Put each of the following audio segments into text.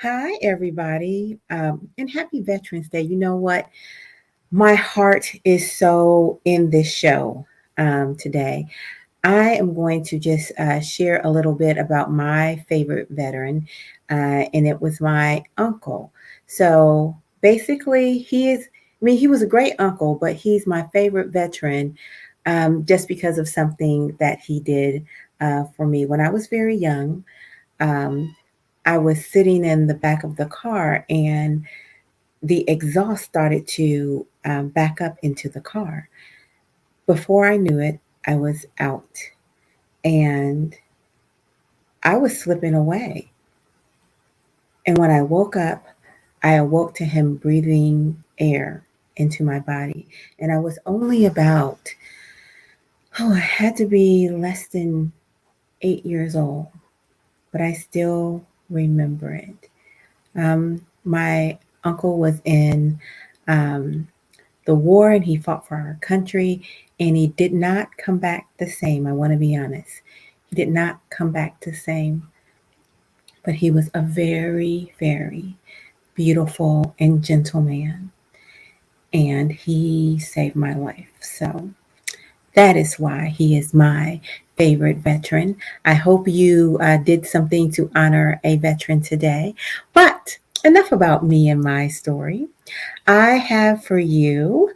Hi, everybody, and happy Veterans Day. You know what? My heart is so in this show today. I am going to just share a little bit about my favorite veteran, and it was my uncle. So basically, he was a great uncle, but he's my favorite veteran just because of something that he did for me when I was very young. Um, I was sitting in the back of the car and the exhaust started to back up into the car. Before I knew it, I was out and I was slipping away. And when I woke up, I awoke to him breathing air into my body. And I was only about, I had to be less than 8 years old, but I still remember it. My uncle was in um, the war and he fought for our country and he did not come back the same. I want to be honest. He did not come back the same, but he was a very, very beautiful and gentle man and he saved my life. So that is why he is my favorite veteran. I hope you did something to honor a veteran today. But enough about me and my story. I have for you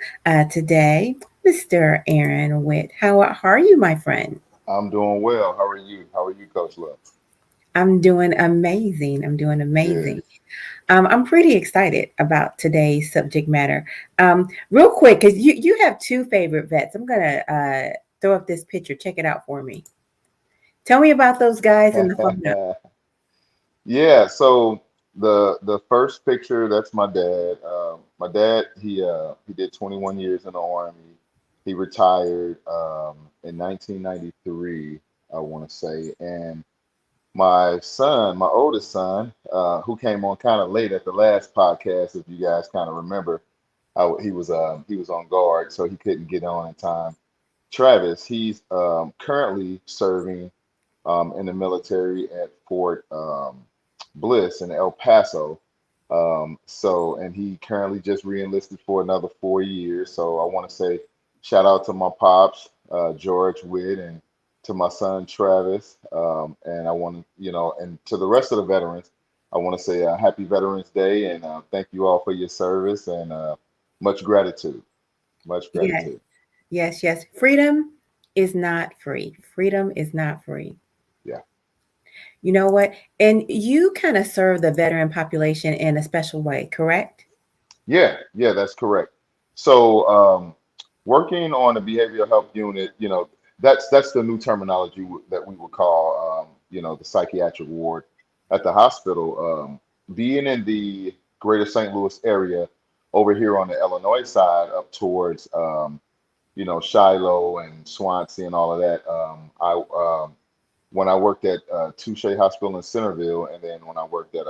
today Mr. Aaron Witt. How are you, my friend? I'm doing well. How are you? How are you, Coach Love? I'm doing amazing. I'm doing Good. amazing. I'm pretty excited about today's subject matter. Real quick, because you have two favorite vets. I'm gonna throw up this picture. Check it out for me. Tell me about those guys in the photo. Yeah. So the first picture, that's my dad. My dad, he did 21 years in the Army. He retired in 1993, I want to say. And my son, my oldest son, who came on kind of late at the last podcast, if you guys kind of remember, he was on guard, so he couldn't get on in time. Travis, he's currently serving in the military at Fort Bliss in El Paso. And he currently just reenlisted for another 4 years. So I want to say shout out to my pops, George Witt, and to my son Travis. And I want to, and to the rest of the veterans, I want to say Happy Veterans Day and thank you all for your service and much gratitude. Much Yes, gratitude. yes, yes. Freedom is not free. Freedom is not free. Yeah. You know what? And you kind of serve the veteran population in a special way, correct? Yeah, that's correct. So, working on the behavioral health unit, that's the new terminology that we would call, the psychiatric ward at the hospital. Being in the greater St. Louis area, over here on the Illinois side, up towards, Shiloh and Swansea and all of that. I When I worked at Touche Hospital in Centerville, and then when I worked at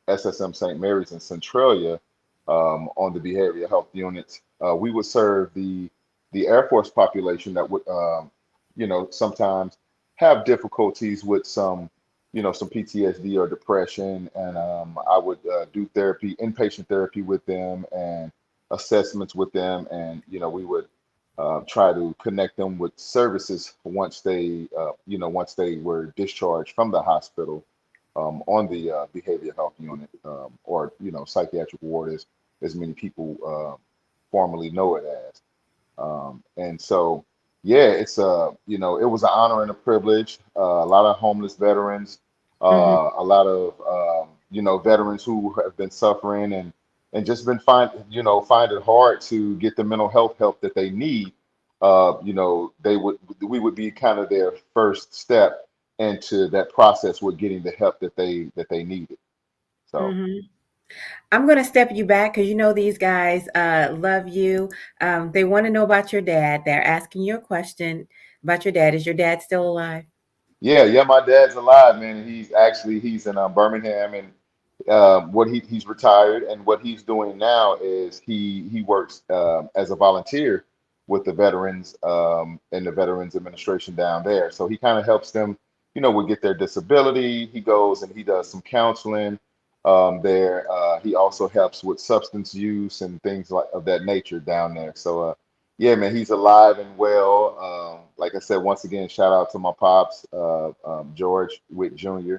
SSM St. Mary's in Centralia on the behavioral health units. We would serve the Air Force population that would, sometimes have difficulties with some PTSD or depression, and I would do therapy, inpatient therapy with them, and assessments with them, and we would try to connect them with services once they were discharged from the hospital on the behavioral health unit or psychiatric ward as many people formerly know it as. And so yeah, it's it was an honor and a privilege. A lot of homeless veterans, Hmm. a lot of veterans who have been suffering and just been find it hard to get the mental health help that they need. We would be kind of their first step into that process with getting the help that they needed. So Hmm. I'm going to step you back because you know these guys love you. They want to know about your dad. They're asking you a question about your dad. Is your dad still alive? yeah, my dad's alive, man. And he's in Birmingham, and he's retired, and what he's doing now is he works as a volunteer with the veterans and the Veterans Administration down there. So he kind of helps them would get their disability. He goes and he does some counseling there. He also helps with substance use and things like of that nature down there. So yeah, man, he's alive and well. Like I said, once again, shout out to my pops, George Witt Jr.,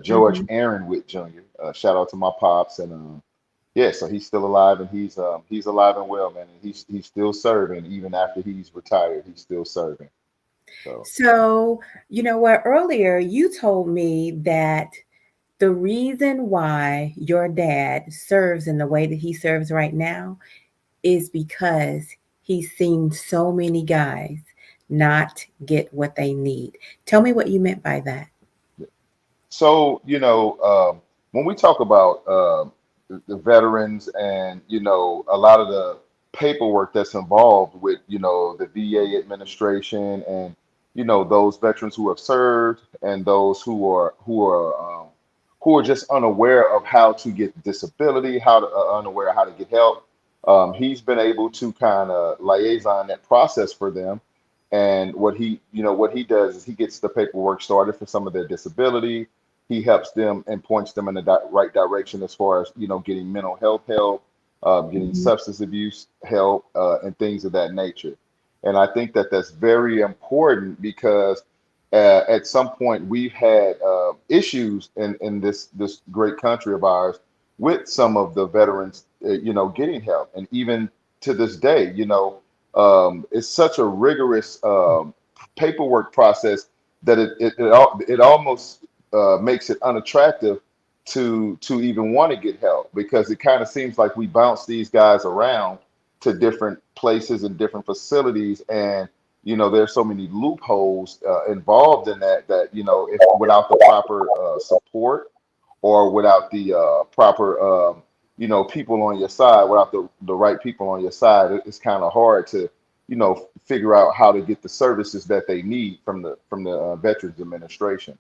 George Mm-hmm. Aaron Witt Jr. Shout out to my pops, and yeah, so he's still alive, and he's alive and well, man. And he's still serving even after he's retired. He's still serving. So So, you know what? Earlier, you told me that the reason why your dad serves in the way that he serves right now is because he's seen so many guys not get what they need. Tell me what you meant by that. So, when we talk about the veterans and, a lot of the paperwork that's involved with, the VA administration and, those veterans who have served and those who are just unaware of how to get disability, how to unaware of how to get help. He's been able to kind of liaison that process for them. And what he does is he gets the paperwork started for some of their disability. He helps them and points them in the right direction as far as getting mental health help, getting Mhm. substance abuse help, and things of that nature. And I think that that's very important because at some point we've had issues in this great country of ours with some of the veterans, getting help, and even to this day, it's such a rigorous paperwork process that it almost makes it unattractive to even want to get help because it kind of seems like we bounce these guys around to different places and different facilities, and there's so many loopholes involved in that if without the proper support or without the proper people on your side, without the right people on your side, it's kind of hard to figure out how to get the services that they need from the Veterans Administration.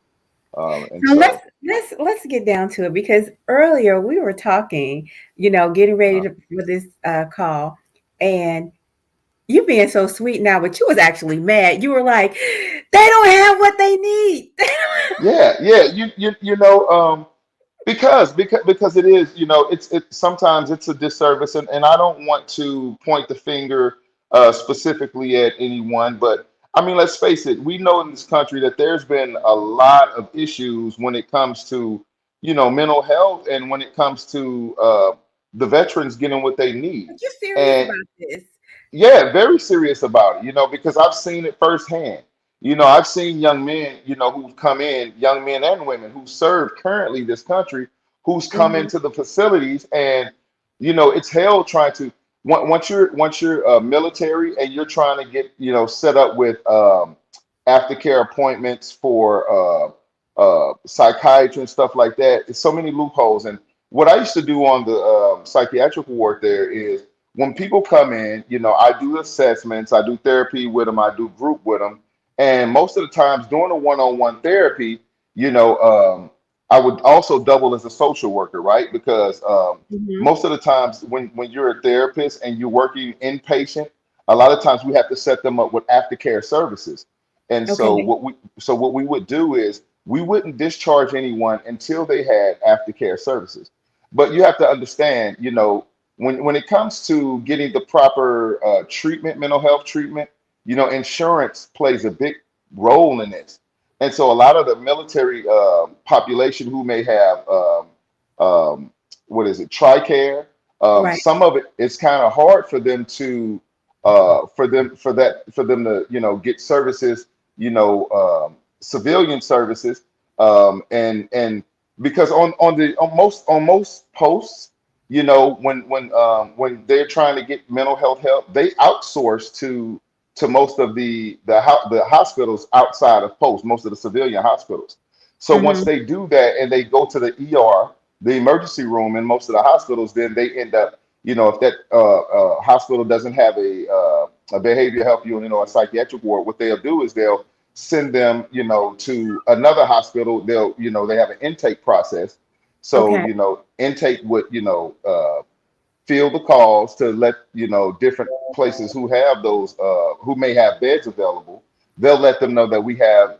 And So let's so, let's let's get down to it because earlier we were talking, getting ready uh, for this call, and you being so sweet now, but you was actually mad. You were like, they don't have what they need. yeah, yeah, because it is, it sometimes it's a disservice, and I don't want to point the finger specifically at anyone, but I mean, let's face it, we know in this country that there's been a lot of issues when it comes to mental health and when it comes to the veterans getting what they need. You serious And about this? yeah, very serious about it, because I've seen it firsthand. I've seen young men, who've come in, young men and women who serve currently this country, who's come Hmm. into the facilities, and it's hell trying to once you're military and you're trying to get set up with aftercare appointments for psychiatry and stuff like that. It's so many loopholes. And what I used to do on the psychiatric ward there is when people come in, I do assessments, I do therapy with them, I do group with them, and most of the times during a one-on-one therapy, you know, I would also double as a social worker, right? Because Hmm. most of the times when you're a therapist and you're working inpatient, a lot of times we have to set them up with aftercare services. And so Okay. what we would do is we wouldn't discharge anyone until they had aftercare services. But you have to understand, when it comes to getting the proper treatment, mental health treatment, insurance plays a big role in this. And so a lot of the military population who may have what is it, TRICARE, Right. some of it it's kind of hard for them to for them to get services, civilian services, and because on most posts, when they're trying to get mental health help, they outsource to most of the hospitals outside of post, most of the civilian hospitals. So once Hmm. they do that and they go to the ER, the emergency room in most of the hospitals, then they end up, if that hospital doesn't have a behavior health unit or a psychiatric ward, what they'll do is they'll send them, to another hospital. They have an intake process. So, Okay. intake would, field the calls to let different places who have those who may have beds available. They'll let them know that we have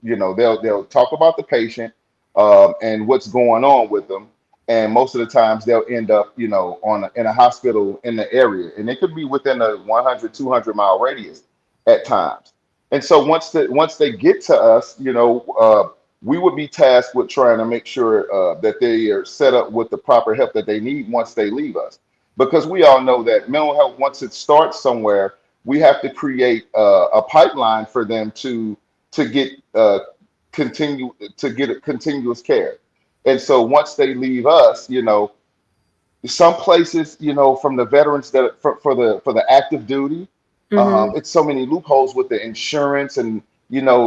they'll talk about the patient and what's going on with them. And most of the times they'll end up, in a hospital in the area, and it could be within a 100, 200-mile radius at times. And so once they get to us, we would be tasked with trying to make sure that they are set up with the proper help that they need once they leave us. Because we all know that mental health, once it starts somewhere, we have to create a pipeline for them to get a continuous care. And so once they leave us, some places, from the veterans that for the active duty, Mm-hmm. it's so many loopholes with the insurance and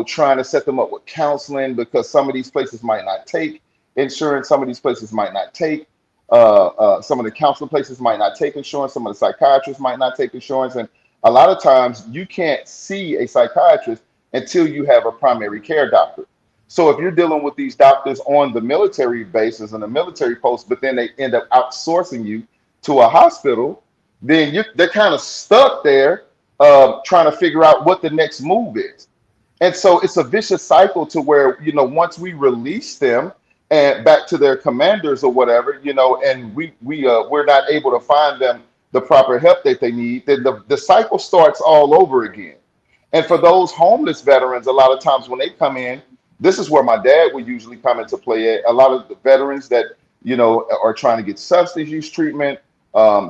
trying to set them up with counseling, because some of these places might not take insurance, some of these places might not take some of the counseling places might not take insurance, some of the psychiatrists might not take insurance, and a lot of times you can't see a psychiatrist until you have a primary care doctor. So if you're dealing with these doctors on the military bases and the military posts, but then they end up outsourcing you to a hospital, then they're kind of stuck there trying to figure out what the next move is. And so it's a vicious cycle to where, once we release them and back to their commanders or whatever, and we're not able to find them the proper help that they need, then the cycle starts all over again. And for those homeless veterans, a lot of times when they come in, this is where my dad would usually come into play at. A lot of the veterans that, are trying to get substance use treatment,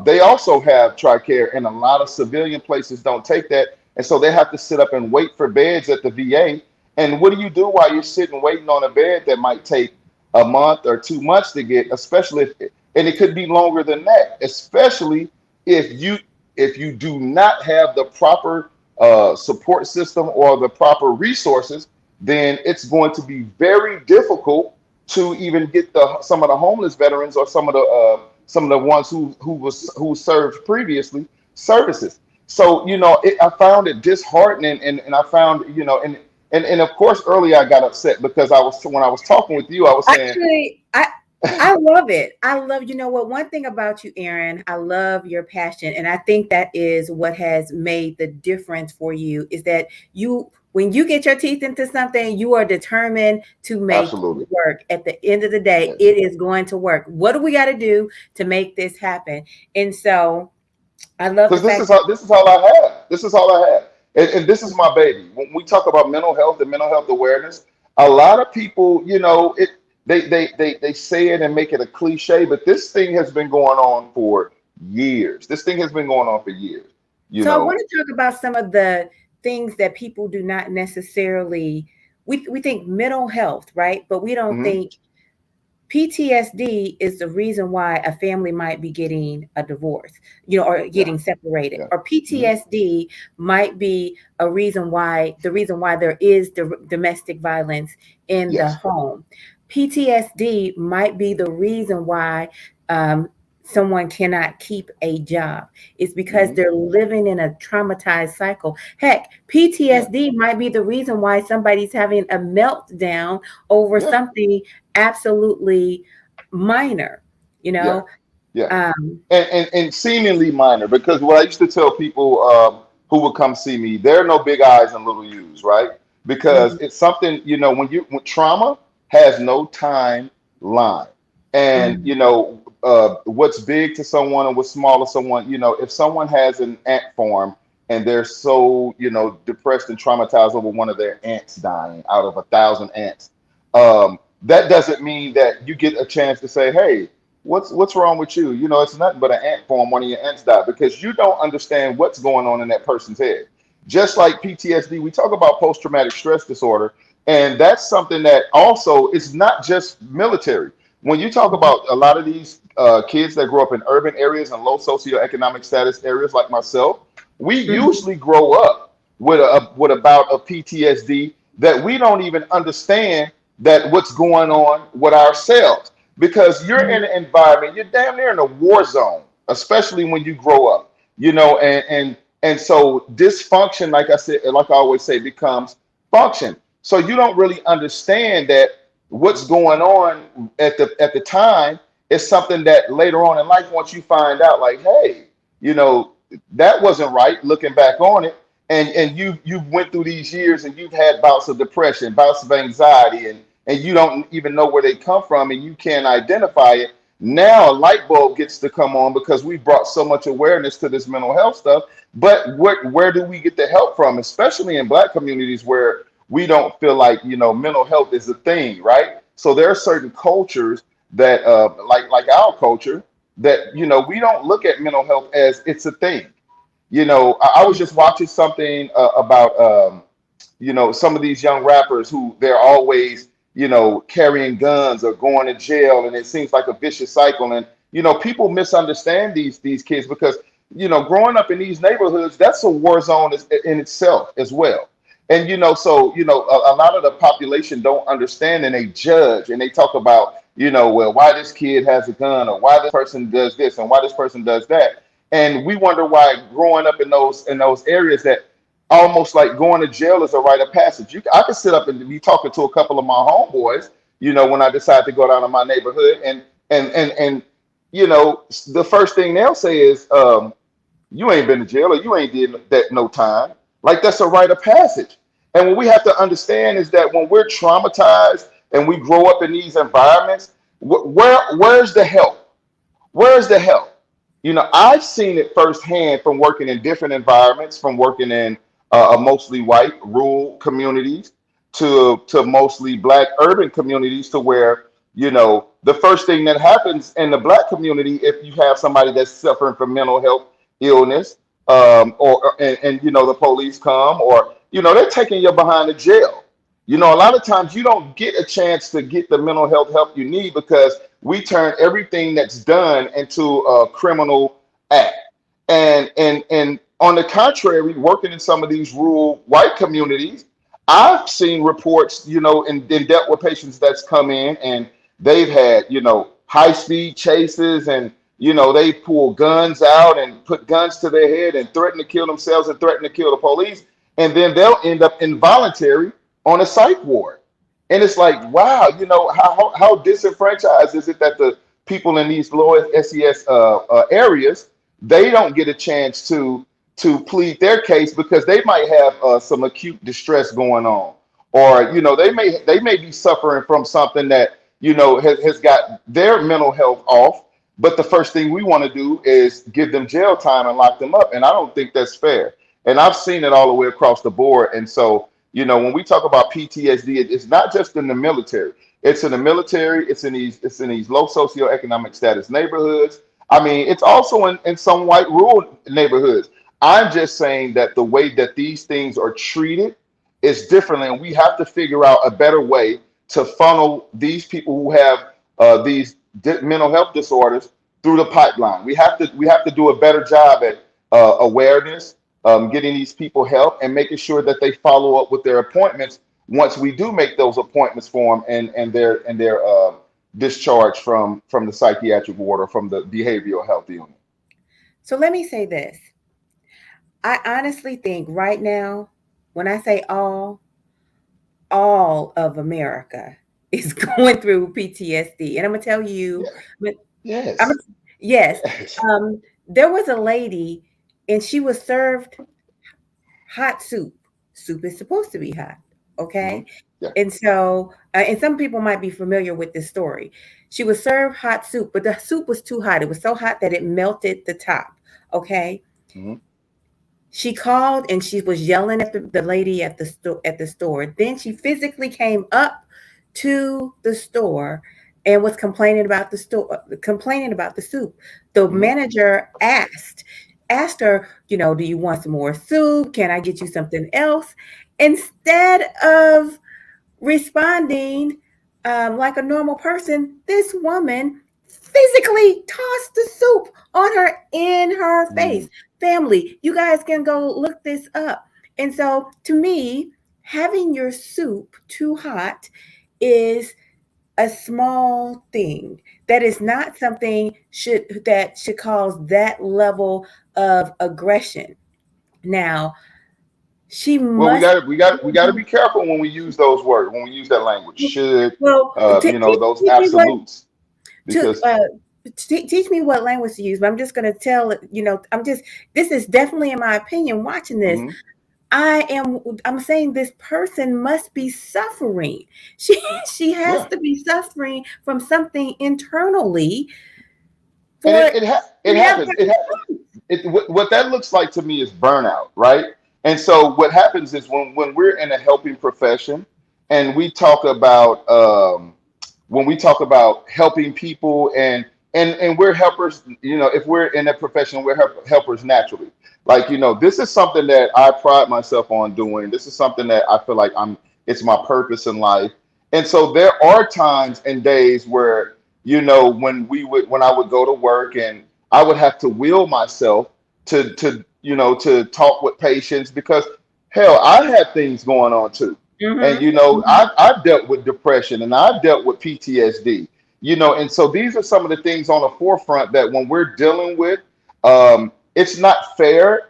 they also have TRICARE, and a lot of civilian places don't take that. And so they have to sit up and wait for beds at the VA. And what do you do while you're sitting waiting on a bed that might take a month or 2 months to get, especially and it could be longer than that, especially if you do not have the proper support system or the proper resources, then it's going to be very difficult to even get some of the homeless veterans or some of the ones who served previously services. So I found it disheartening, and I found and of course earlier I got upset because when I was talking with you, I was saying, Actually, I love it. I love, what, one thing about you, Aaron, I love your passion. And I think that is what has made the difference for you, is that when you get your teeth into something, you are determined to make absolutely, it work. At the end of the day, yes. it is going to work. What do we got to do to make this happen? And so I love the Because fact this is all I have. This is all I have. And this is my baby. When we talk about mental health and mental health awareness, a lot of people, they say it and make it a cliche, but this thing has been going on for years. This thing has been going on for years. So I want to talk about some of the things that people do not necessarily, we think mental health, right? But we don't Mhm. think PTSD is the reason why a family might be getting a divorce, or Yeah, getting separated. yeah. Or Mhm. PTSD might be the reason why there is domestic violence in the Yes. home. PTSD might be the reason why someone cannot keep a job. It's because Mhm. they're living in a traumatized cycle. Heck, Yeah. PTSD might be the reason why somebody's having a meltdown over Yeah. something absolutely minor, you Yeah. know. Yeah. Um, And seemingly minor, because what I used to tell people who would come see me, there are no big I's and little U's, right? Because mhm, it's something, when trauma has no timeline. And mhm, what's big to someone and what's small to someone, if someone has an ant farm and they're so, depressed and traumatized over one of their ants dying out of 1,000 ants, that doesn't mean that you get a chance to say, hey, what's wrong with you? It's nothing but an ant farm. One of your ants died, because you don't understand what's going on in that person's head. Just like PTSD, we talk about post-traumatic stress disorder, and that's something that also is not just military. When you talk mhm, about a lot of these kids that grow up in urban areas and low socioeconomic status areas like myself, we mhm, usually grow up with a bout of PTSD that we don't even understand that what's going on with ourselves, because you're in mhm. an environment, you're damn near in a war zone, especially when you grow up, and so dysfunction, like I said, like I always say, becomes function. So you don't really understand that what's going on at the time is something that later on in life, once you find out, like, hey, you know, that wasn't right, looking back on it, and you've went through these years and you've had bouts of depression, bouts of anxiety, and you don't even know where they come from and you can't identify it. Now a light bulb gets to come on because we brought so much awareness to this mental health stuff. But where do we get the help from, especially in Black communities where we don't feel like, mental health is a thing, right? So there are certain cultures that like our culture that we don't look at mental health as it's a thing. I was just watching something about some of these young rappers who they're always carrying guns or going to jail, and it seems like a vicious cycle. And people misunderstand these kids because growing up in these neighborhoods, that's a war zone in itself as well. And so a lot of the population don't understand, and they judge and they talk about well, why this kid has a gun, or why this person does this and why this person does that. And we wonder why growing up in those areas that almost like going to jail is a rite of passage. I could sit up and be talking to a couple of my homeboys, when I decide to go down to my neighborhood, and the first thing they'll say is, you ain't been to jail, or you ain't did that no time. Like that's a rite of passage. And what we have to understand is that when we're traumatized and we grow up in these environments, where's the help? Where's the help? I've seen it firsthand from working in different environments, from working in mostly white rural communities to mostly Black urban communities, to where the first thing that happens in the Black community, if you have somebody that's suffering from mental health illness, and the police come, or they're taking you behind the jail. A lot of times you don't get a chance to get the mental health help you need because we turn everything that's done into a criminal act. And on the contrary, working in some of these rural white communities, I've seen reports, and dealt with patients that's come in and they've had, high speed chases, and they pull guns out and put guns to their head and threaten to kill themselves and threaten to kill the police, and then they'll end up involuntary on a psych ward. And it's like, wow, how disenfranchised is it that the people in these low SES areas, they don't get a chance to plead their case because they might have some acute distress going on, or they may be suffering from something that has got their mental health off. But the first thing we want to do is give them jail time and lock them up, and I don't think that's fair. And I've seen it all the way across the board. And so when we talk about PTSD, it's not just in the military. It's in the military. It's in these low socioeconomic status neighborhoods. I mean, it's also in some white rural neighborhoods. I'm just saying that the way that these things are treated is different, and we have to figure out a better way to funnel these people who have these mental health disorders through the pipeline. We have to do a better job at awareness, getting these people help, and making sure that they follow up with their appointments once we do make those appointments for them, and their discharge from the psychiatric ward or from the behavioral health unit. So let me say this. I honestly think right now, when I say all of America is going through PTSD, and I'm gonna tell you, Yes. yes, there was a lady, and she was served hot soup. Soup is supposed to be hot, okay? Yeah. And so, and some people might be familiar with this story. She was served hot soup, but the soup was too hot. It was so hot that it melted the top, okay? Mm-hmm. She called and she was yelling at the lady at the store. Then she physically came up to the store and was complaining about the soup. The manager asked her, do you want some more soup? Can I get you something else? Instead of responding like a normal person, this woman physically tossed the soup on her in her face. Family, you guys can go look this up. And so to me, having your soup too hot is a small thing. That is not something that should cause that level of aggression. Now, she must. Well, we got to be careful when we use those words, when we use that language. Should Well, those absolutes, because teach me what language to use. But I'm just going to tell this is definitely, in my opinion, watching this. I'm saying this person must be suffering. She she has Yeah. to be suffering from something internally And for it to have happens. It happens. What that looks like to me is burnout, right? And so what happens is when we're in a helping profession, and we talk about when we talk about helping people, and we're helpers, if we're in a profession, we're helpers naturally. Like, this is something that I pride myself on doing. This is something that I feel like it's my purpose in life. And so there are times and days where, when I would go to work, and I would have to will myself to talk with patients, because hell, I had things going on too. And Mhm, mhm, I've dealt with depression, and I've dealt with PTSD. And so these are some of the things on the forefront that when we're dealing with, it's not fair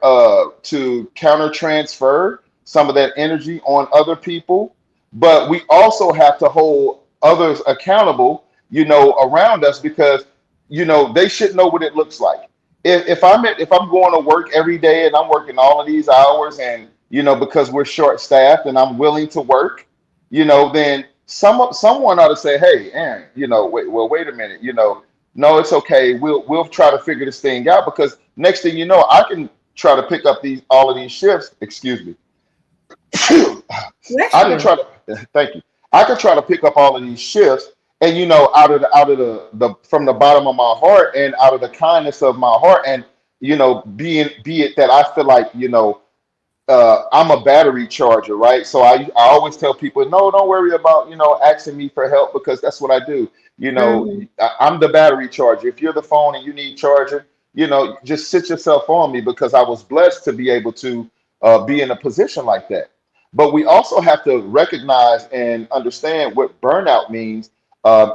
to counter transfer some of that energy on other people, but we also have to hold others accountable, around us, because they should know what it looks like. If I'm going to work every day, and I'm working all of these hours, and because we're short staffed, and I'm willing to work, then someone ought to say, hey, Aaron, wait a minute, no, it's okay. We'll try to figure this thing out, because next thing you know, I can try to pick up all of these shifts. Excuse me. bless I can you. try to thank you. I can try to pick up all of these shifts, and out of the from the bottom of my heart, and out of the kindness of my heart, and be it that I feel like, I'm a battery charger, right? So I always tell people, no, don't worry about asking me for help, because that's what I do. Mhm. I'm the battery charger. If you're the phone and you need charging, just sit yourself on me, because I was blessed to be able to be in a position like that. But we also have to recognize and understand what burnout means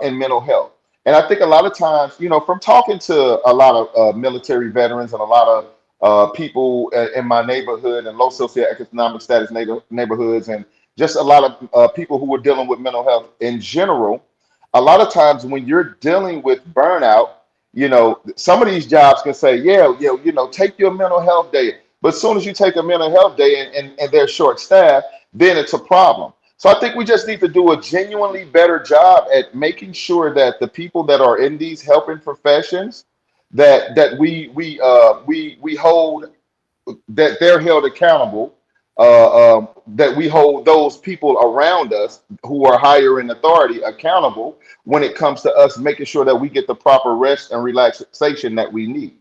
in mental health. And I think a lot of times, from talking to a lot of military veterans, and a lot of people in my neighborhood, and low socioeconomic status neighborhoods, and just a lot of people who were dealing with mental health in general. A lot of times when you're dealing with burnout, some of these jobs can say, yeah, yeah, take your mental health day. But as soon as you take a mental health day, and they're short staffed, then it's a problem. So I think we just need to do a genuinely better job at making sure that the people that are in these helping professions, that we hold, that they're held accountable, that we hold those people around us who are higher in authority accountable, when it comes to us making sure that we get the proper rest and relaxation that we need.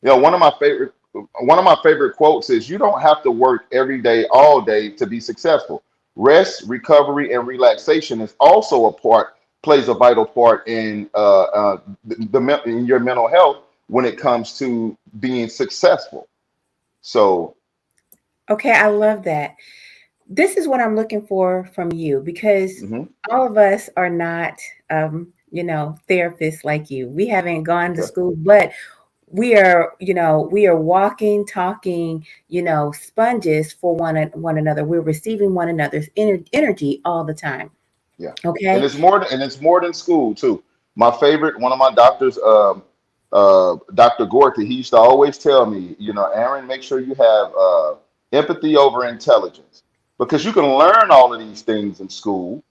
One of my favorite quotes is, you don't have to work every day all day to be successful. Rest, recovery, and relaxation is also a part plays a vital part in in your mental health, when it comes to being successful. So, Okay, I love that. This is what I'm looking for from you, because mhm, all of us are not, therapists like you. We haven't gone to okay, school, but we are walking, talking, sponges for one another. We're receiving one another's energy all the time. yeah, and Okay. it's more than school too. One of my doctors, Dr. Gorka, he used to always tell me, Aaron, make sure you have empathy over intelligence, because you can learn all of these things in school.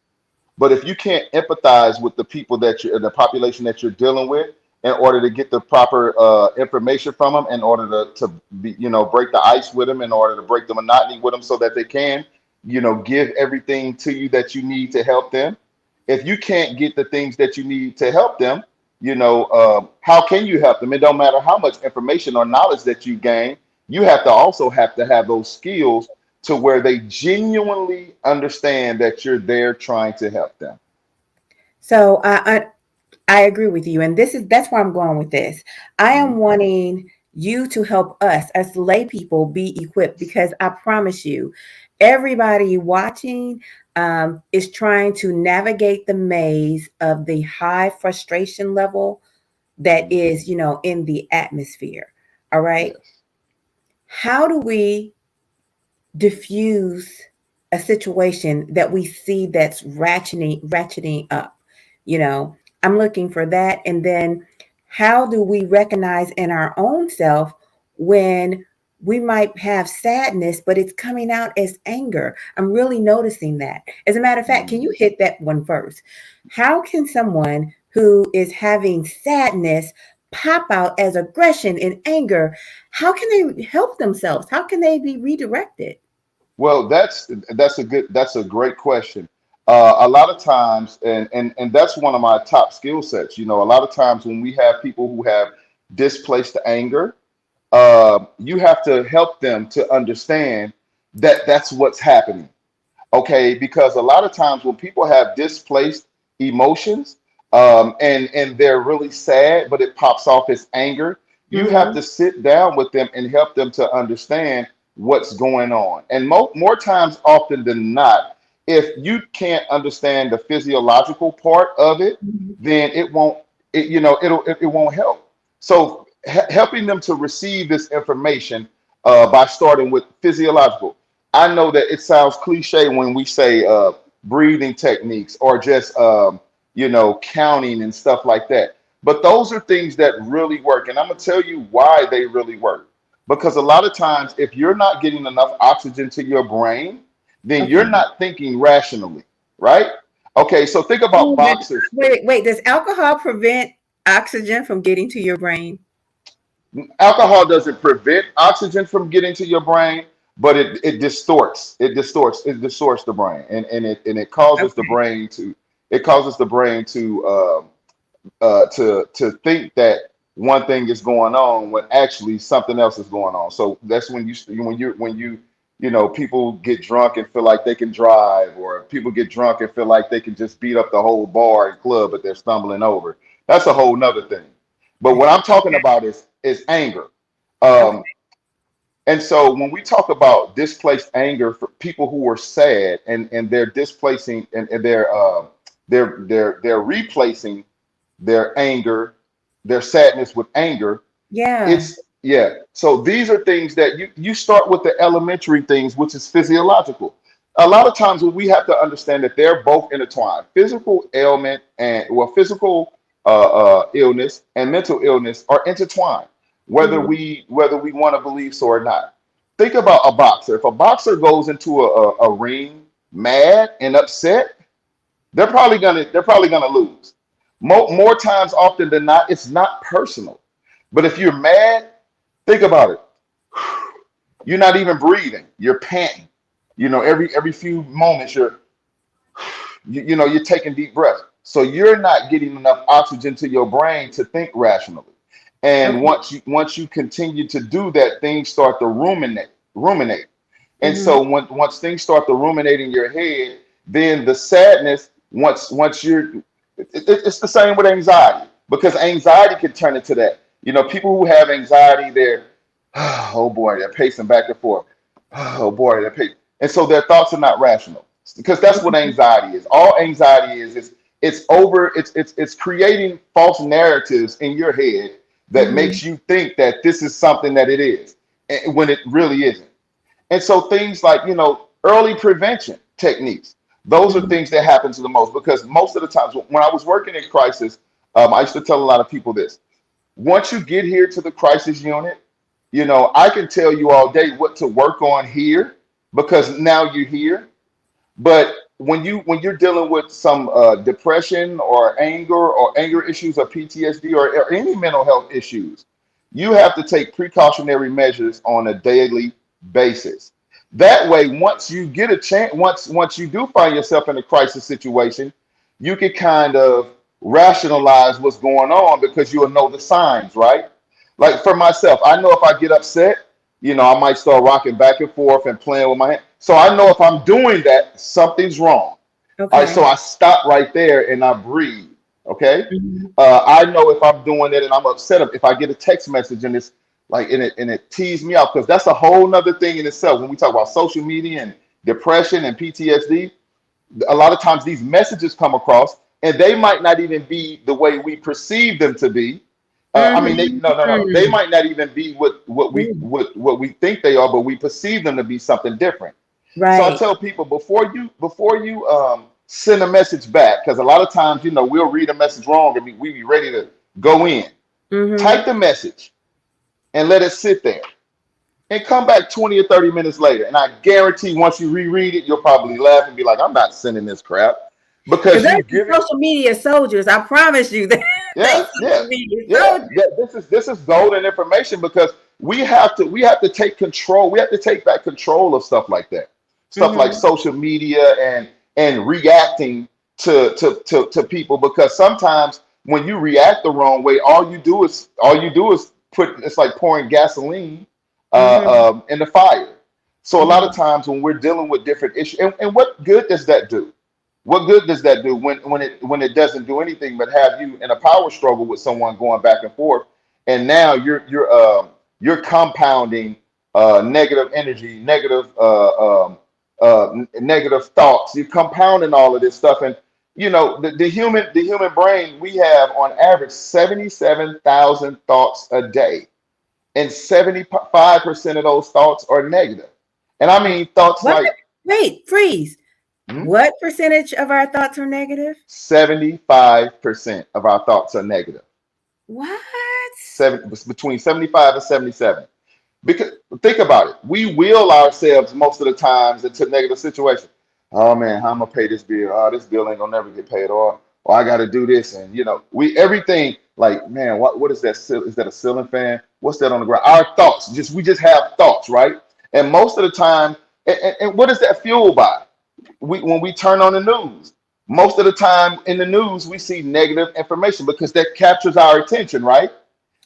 But if you can't empathize with the population that you're dealing with, in order to get the proper information from them, in order to be, break the ice with them, in order to break the monotony with them, so that they can, give everything to you that you need to help them. If you can't get the things that you need to help them, how can you help them? It don't matter how much information or knowledge that you gain. You have to have those skills, to where they genuinely understand that you're there trying to help them. So I agree with you, and that's where I'm going with this. I Mhm. am wanting you to help us as lay people be equipped, because I promise you, everybody watching is trying to navigate the maze of the high frustration level that Mhm. is, in the atmosphere. All right. Yes. How do we diffuse a situation that we see that's ratcheting up? You know, I'm looking for that. And then how do we recognize in our own self when we might have sadness, but it's coming out as anger. I'm really noticing that. As a matter of fact, can you hit that one first? How can someone who is having sadness pop out as aggression and anger? How can they help themselves? How can they be redirected? Well, that's a great question. A lot of times, and that's one of my top skill sets. You know, a lot of times when we have people who have displaced anger, you have to help them to understand that that's what's happening. Okay, because a lot of times when people have displaced emotions, and they're really sad, but it pops off as anger, you have Mm-hmm. to sit down with them and help them to understand what's going on. And more times often than not, if you can't understand the physiological part of it, Mm-hmm. then it won't help. So helping them to receive this information, by starting with physiological. I know that it sounds cliche when we say breathing techniques or just counting and stuff like that. But those are things that really work. And I'm gonna tell you why they really work. Because a lot of times, if you're not getting enough oxygen to your brain, then you're Okay. not thinking rationally, right? Okay, so think about Oh, boxers. wait. Does alcohol prevent oxygen from getting to your brain? Alcohol doesn't prevent oxygen from getting to your brain, but it distorts the brain, and it causes the Okay. brain to to think that one thing is going on when actually something else is going on. So that's when people get drunk and feel like they can drive, or people get drunk and feel like they can just beat up the whole bar and club, but they're stumbling over. That's a whole nother thing. But what I'm talking Okay. about is anger. Okay. Um, and so when we talk about displaced anger for people who are sad, and they're displacing, and they're replacing their anger, their sadness with anger. Yeah. It's yeah. So these are things that you start with the elementary things, which is physiological. A lot of times we have to understand that they're both intertwined. Physical ailment and well, physical illness and mental illness are intertwined, whether Mhm. we want to believe so or not. Think about a boxer. If a boxer goes into a ring mad and upset, they're probably gonna lose. More times often than not, it's not personal. But if you're mad, think about it. You're not even breathing. You're panting. Every few moments you're taking deep breaths. So you're not getting enough oxygen to your brain to think rationally. And Okay. once you continue to do that, things start to ruminate. And Mhm. so once things start to ruminate in your head, then the sadness, once it's the same with anxiety, because anxiety can turn into that. People who have anxiety, they're oh boy, they're pacing back and forth. Oh boy, they're pacing. And so their thoughts are not rational, because that's what Okay. anxiety is. All anxiety is it's creating false narratives in your head that Mhm. makes you think that this is something that it is, when it really isn't. And so things like, early prevention techniques, those are Mhm. things that happen to the most, because most of the times when I was working in crisis, I used to tell a lot of people this. Once you get here to the crisis unit, I can tell you all day what to work on here, because now you're here. But when you're dealing with some depression or anger issues or PTSD, or any mental health issues, you have to take precautionary measures on a daily basis. That way, once you get a chance, once you do find yourself in a crisis situation, you can kind of rationalize what's going on, because you'll know the signs, right? Like for myself, I know if I get upset, I might start rocking back and forth and playing with my hand. So I know if I'm doing that, something's wrong. All right, so Okay. I stop right there and I breathe. Okay. Mhm. I know if I'm doing it and I'm upset, if I get a text message and it's like, and it teased me out, because that's a whole nother thing in itself. When we talk about social media and depression and PTSD, a lot of times these messages come across and they might not even be the way we perceive them to be. I mean, they no, no, no. They Mhm. might not even be Ooh. what we think they are, but we perceive them to be something different. So I Right. tell people, before you send a message back, because a lot of times, we'll read a message wrong and we be ready to go in. Mhm. Type the message and let it sit there. and come back 20 or 30 minutes later. And I guarantee once you reread it, you'll probably laugh and be like, I'm not sending this crap Because because there's you've given. social media soldiers. I promise you that they Yeah, yeah, social media yeah, soldiers. yeah. This is golden information because we have to take control. We have to take back control of stuff like that. Stuff like Mm-hmm. social media and reacting to people because sometimes when you react the wrong way, all you do is put it's like pouring gasoline Mm-hmm. in the fire. So a lot Mm-hmm. of times when we're dealing with different issues, and what good does that do? What good does that do when it doesn't do anything but have you in a power struggle with someone going back and forth, and now you're compounding negative energy, negative thoughts. You're compounding all of this stuff, and the human brain we have on average 77,000 thoughts a day, and 75% of those thoughts are negative. And I mean thoughts What? like Wait, freeze. hmm, What percentage of our thoughts are negative? 75% of our thoughts are negative. What? Between 75 and 77. Because think about it. We will ourselves most of the times into negative situations. Oh man, how am I gonna pay this bill? Oh, this bill ain't gonna never get paid, or I gotta do this. And we everything like, man, what is that? Is that a ceiling fan? What's that on the ground? Our thoughts. We just have thoughts, right? And most of the time, and what is that fueled by? When we turn on the news, most of the time in the news we see negative information because that captures our attention, right?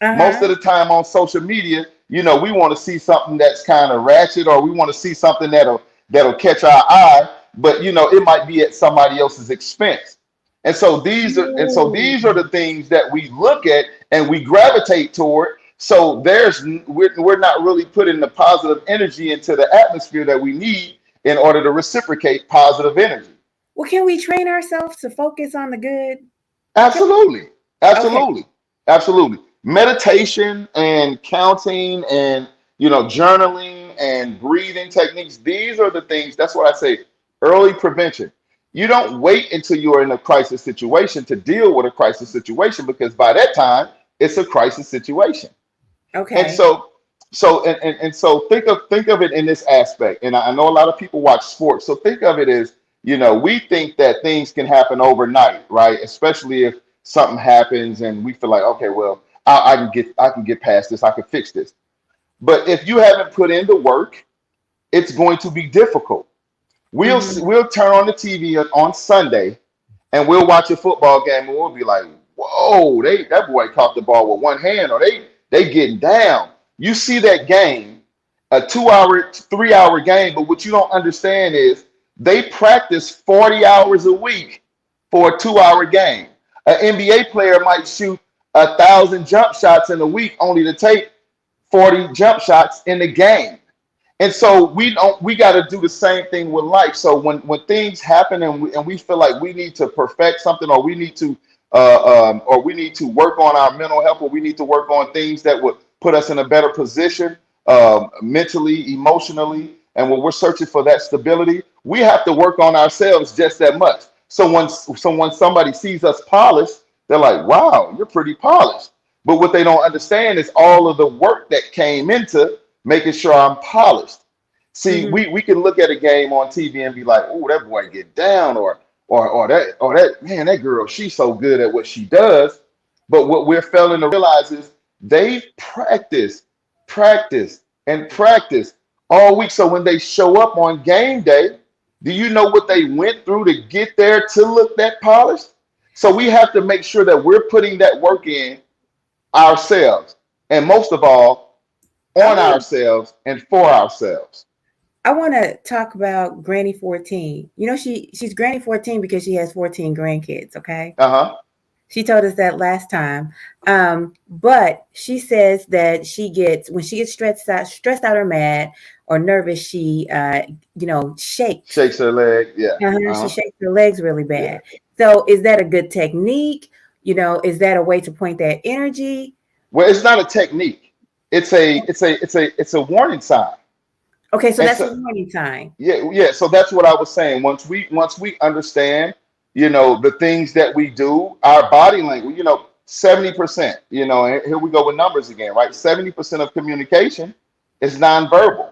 Most of Uh-huh. the time on social media, we want to see something that's kind of ratchet, or we want to see something that'll catch our eye, but it might be at somebody else's expense. And so these are Ooh. the things that we look at and we gravitate toward. So we're not really putting the positive energy into the atmosphere that we need in order to reciprocate positive energy. Well, can we train ourselves to focus on the good? Can Absolutely. Okay. Absolutely. Absolutely. Meditation and counting and journaling and breathing techniques, these are the things. That's what I say, early prevention. You don't wait until you are in a crisis situation to deal with a crisis situation because by that time it's a crisis situation. And Okay. so think of it in this aspect. And I know a lot of people watch sports. So think of it as, we think that things can happen overnight, right? Especially if something happens and we feel like, okay, well, I can get past this, I can fix this. But if you haven't put in the work, it's going to be difficult. We'll Mm-hmm. we'll turn on the TV on Sunday and we'll watch a football game and we'll be like, whoa, that boy caught the ball with one hand, or they getting down. You see that game, a 2 hour, 3 hour game, but what you don't understand is they practice 40 hours a week for a 2 hour game. An NBA player might shoot 1,000 jump shots in a week only to take 40 jump shots in the game. And so we got to do the same thing with life. So when things happen and we feel like we need to perfect something, or we need to work on our mental health, or we need to work on things that would put us in a better position, mentally, emotionally, and when we're searching for that stability, we have to work on ourselves just that much. So when somebody sees us polished, they're like, wow, you're pretty polished. But what they don't understand is all of the work that came into making sure I'm polished. See, Mm-hmm. we can look at a game on TV and be like, oh, that boy get down, or that man, that girl, she's so good at what she does. But what we're failing to realize is they've practiced, and practiced all week. So when they show up on game day, do you know what they went through to get there to look that polished? So we have to make sure that we're putting that work in ourselves, and most of all, I on want ourselves and for ourselves. I want to talk about Granny 14. She's Granny 14 because she has 14 grandkids, okay? Uh-huh. She told us that last time. But she says that when she gets stressed out or mad or nervous, she shakes. Shakes her leg. Yeah. She Uh-huh. shakes her legs really Yeah. bad. So is that a good technique? Is that a way to point that energy? Well, it's not a technique. It's a warning sign. Okay, so And that's a so warning sign. yeah, yeah. So that's what I was saying. Once we understand, the things that we do, our body language, 70%, and here we go with numbers again, right? 70% of communication It's nonverbal.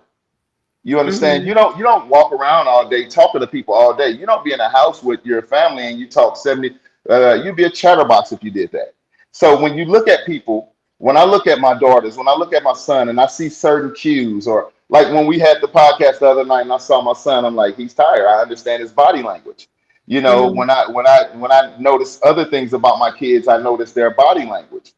You understand? Mm-hmm. You don't walk around all day talking to people all day. You don't be in a house with your family and you talk 70. You'd be a chatterbox if you did that. So when you look at people, when I look at my daughters, when I look at my son, and I see certain cues, or like when we had the podcast the other night and I saw my son, I'm like, he's tired. I understand his body language. Mm-hmm. When I notice other things about my kids, I notice their body language.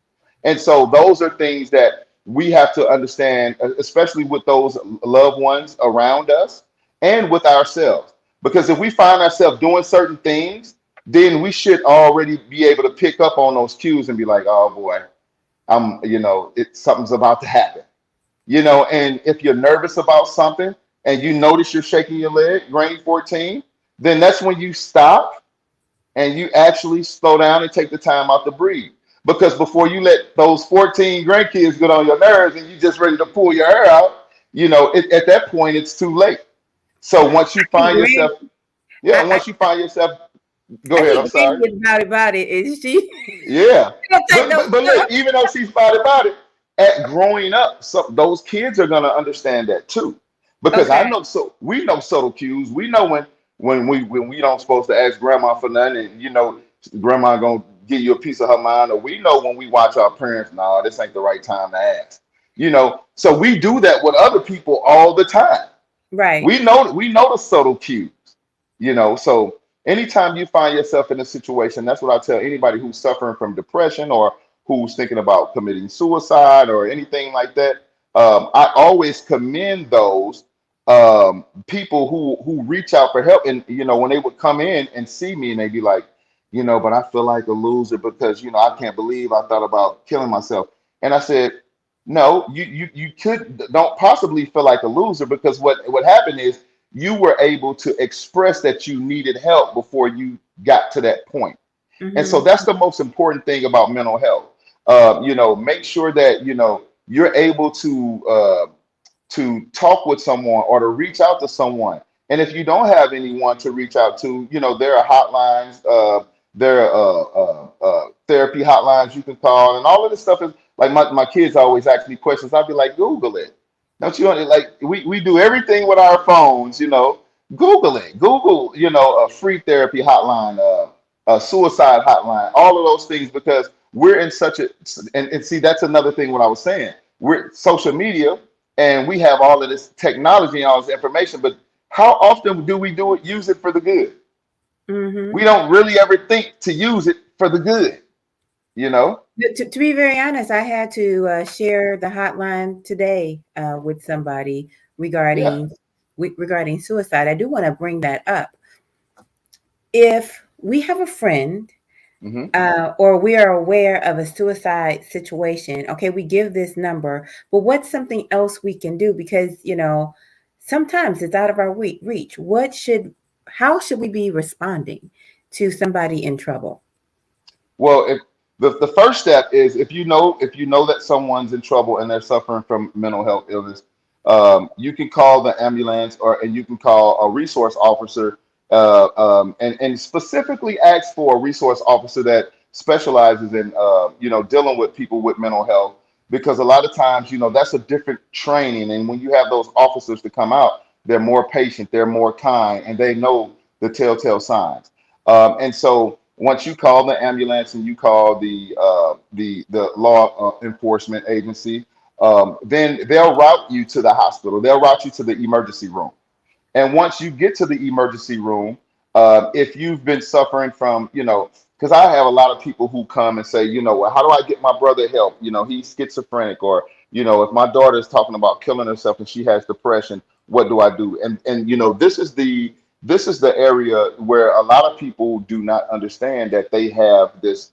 And so those are things that we have to understand, especially with those loved ones around us and with ourselves. Because if we find ourselves doing certain things, then we should already be able to pick up on those cues and be like, oh boy, something's about to happen. And if you're nervous about something and you notice you're shaking your leg, grade 14, then that's when you stop and you actually slow down and take the time out to breathe. Because before you let those 14 grandkids get on your nerves and you just ready to pull your hair out, at that point it's too late. So once you think find Granny, yourself, yeah, I once you find yourself, go I ahead. I'm think Granny sorry. is about it. Is she? Yeah, Don't take no but stuff. look, even though she's fine about it, at growing up, so those kids are gonna understand that too, because I Okay. know so we know subtle cues. We know when we don't supposed to ask grandma for nothing, and grandma gonna give you a piece of her mind, or we know when we watch our parents. No, this ain't the right time to ask. So we do that with other people all the time. Right. We know the subtle cues, so anytime you find yourself in a situation, that's what I tell anybody who's suffering from depression or who's thinking about committing suicide or anything like that. I always commend those people who reach out for help, and when they would come in and see me and they'd be like, but I feel like a loser because I can't believe I thought about killing myself. And I said, no, you could don't possibly feel like a loser, because what happened is you were able to express that you needed help before you got to that point. And so Mm-hmm. that's the most important thing about mental health. Make sure that you're able to talk with someone or to reach out to someone. And if you don't have anyone to reach out to, there are hotlines, there are therapy hotlines you can call, and all of this stuff is like my kids always ask me questions. I'd be like, Google it. Don't you like we do everything with our phones, Google it. Google, a free therapy hotline, a suicide hotline, all of those things, because we're in such a and see that's another thing what I was saying. We're social media and we have all of this technology and all this information, but how often do we use it for the good? We Mm-hmm. don't really ever think to use it for the good, you know? To be very honest, I had to share the hotline today with somebody Yeah. regarding regarding suicide. I do want to bring that up. If we have a friend Hmm. or we are aware of a suicide situation, okay, we give this number, but what's something else we can do? Because, sometimes it's out of our reach. How should we be responding to somebody in trouble? Well, if the first step is if you know that someone's in trouble and they're suffering from mental health illness, you can call the ambulance and you can call a resource officer, and specifically ask for a resource officer that specializes in dealing with people with mental health, because a lot of times that's a different training, and when you have those officers to come out, they're more patient, they're more kind, and they know the telltale signs. And so once you call the ambulance and you call the law enforcement agency, then they'll route you to the hospital. They'll route you to the emergency room. And once you get to the emergency room, if you've been suffering from, because I have a lot of people who come and say, well, how do I get my brother help? He's schizophrenic, or if my daughter is talking about killing herself and she has depression, what do I do? And this is the area where a lot of people do not understand that they have this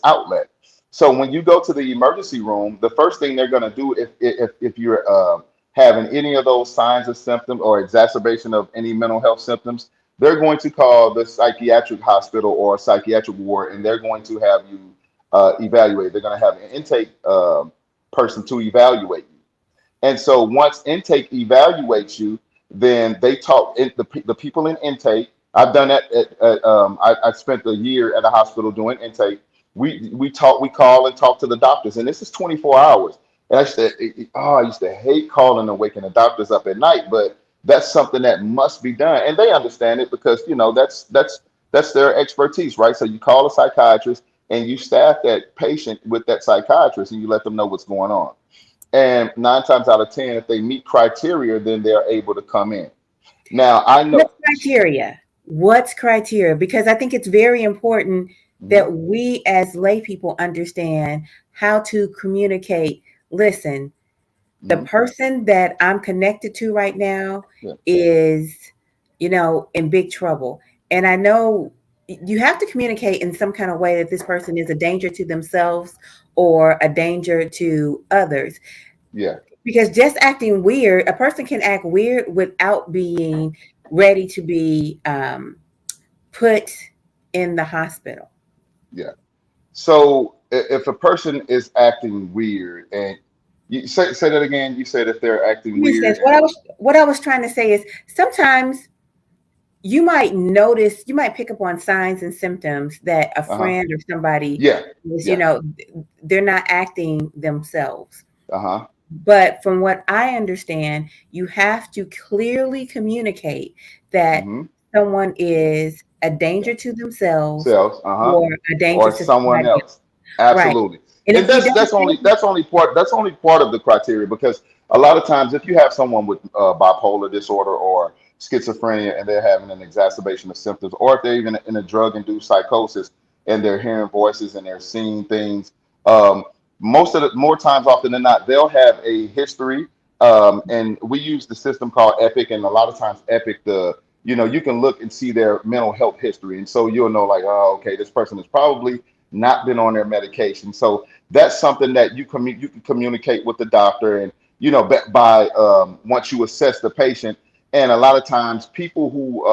outlet. So when you go to the emergency room, the first thing they're going to do, if you're having any of those signs or symptoms or exacerbation of any mental health symptoms, they're going to call the psychiatric hospital or psychiatric ward, and they're going to have you evaluate. They're going to have an intake person to evaluate you. And so once intake evaluates you, then they talk the people in intake. I've done that. I spent a year at a hospital doing intake. We call and talk to the doctors, and this is 24 hours. And I used to hate calling and waking the doctors up at night, but that's something that must be done, and they understand it because that's their expertise, right? So you call a psychiatrist and you staff that patient with that psychiatrist, and you let them know what's going on. And 9 times out of 10, if they meet criteria, then they're able to come in. Now I know. What's criteria? What's criteria? Because I think it's very important Mhm, that we as lay people understand how to communicate. Listen, the mhm, person that I'm connected to right now yeah, is, in big trouble. And I know you have to communicate in some kind of way that this person is a danger to themselves or a danger to others. yeah, Because just acting weird, a person can act weird without being ready to be put in the hospital. yeah. So if a person is acting weird, and you say that again, you said if they're acting For instance, weird and what I was trying to say is sometimes you might pick up on signs and symptoms that a uh-huh, friend or somebody yeah, is, yeah, they're not acting themselves. uh-huh, But from what I understand, you have to clearly communicate that mm-hmm, someone is a yeah, danger to themselves cells, uh-huh, or a danger or to someone somebody else. else. Right. Absolutely. And And if you that's don't that's say only that's only part of the criteria, because a lot of times if you have someone with bipolar disorder or schizophrenia and they're having an exacerbation of symptoms, or if they're even in a drug-induced psychosis and they're hearing voices and they're seeing things, um, more times often than not, they'll have a history. And we use the system called Epic, and a lot of times Epic, you can look and see their mental health history, and so you'll know, like, oh, okay, this person has probably not been on their medication. So that's something that you can communicate with the doctor, and by once you assess the patient. And a lot of times, people who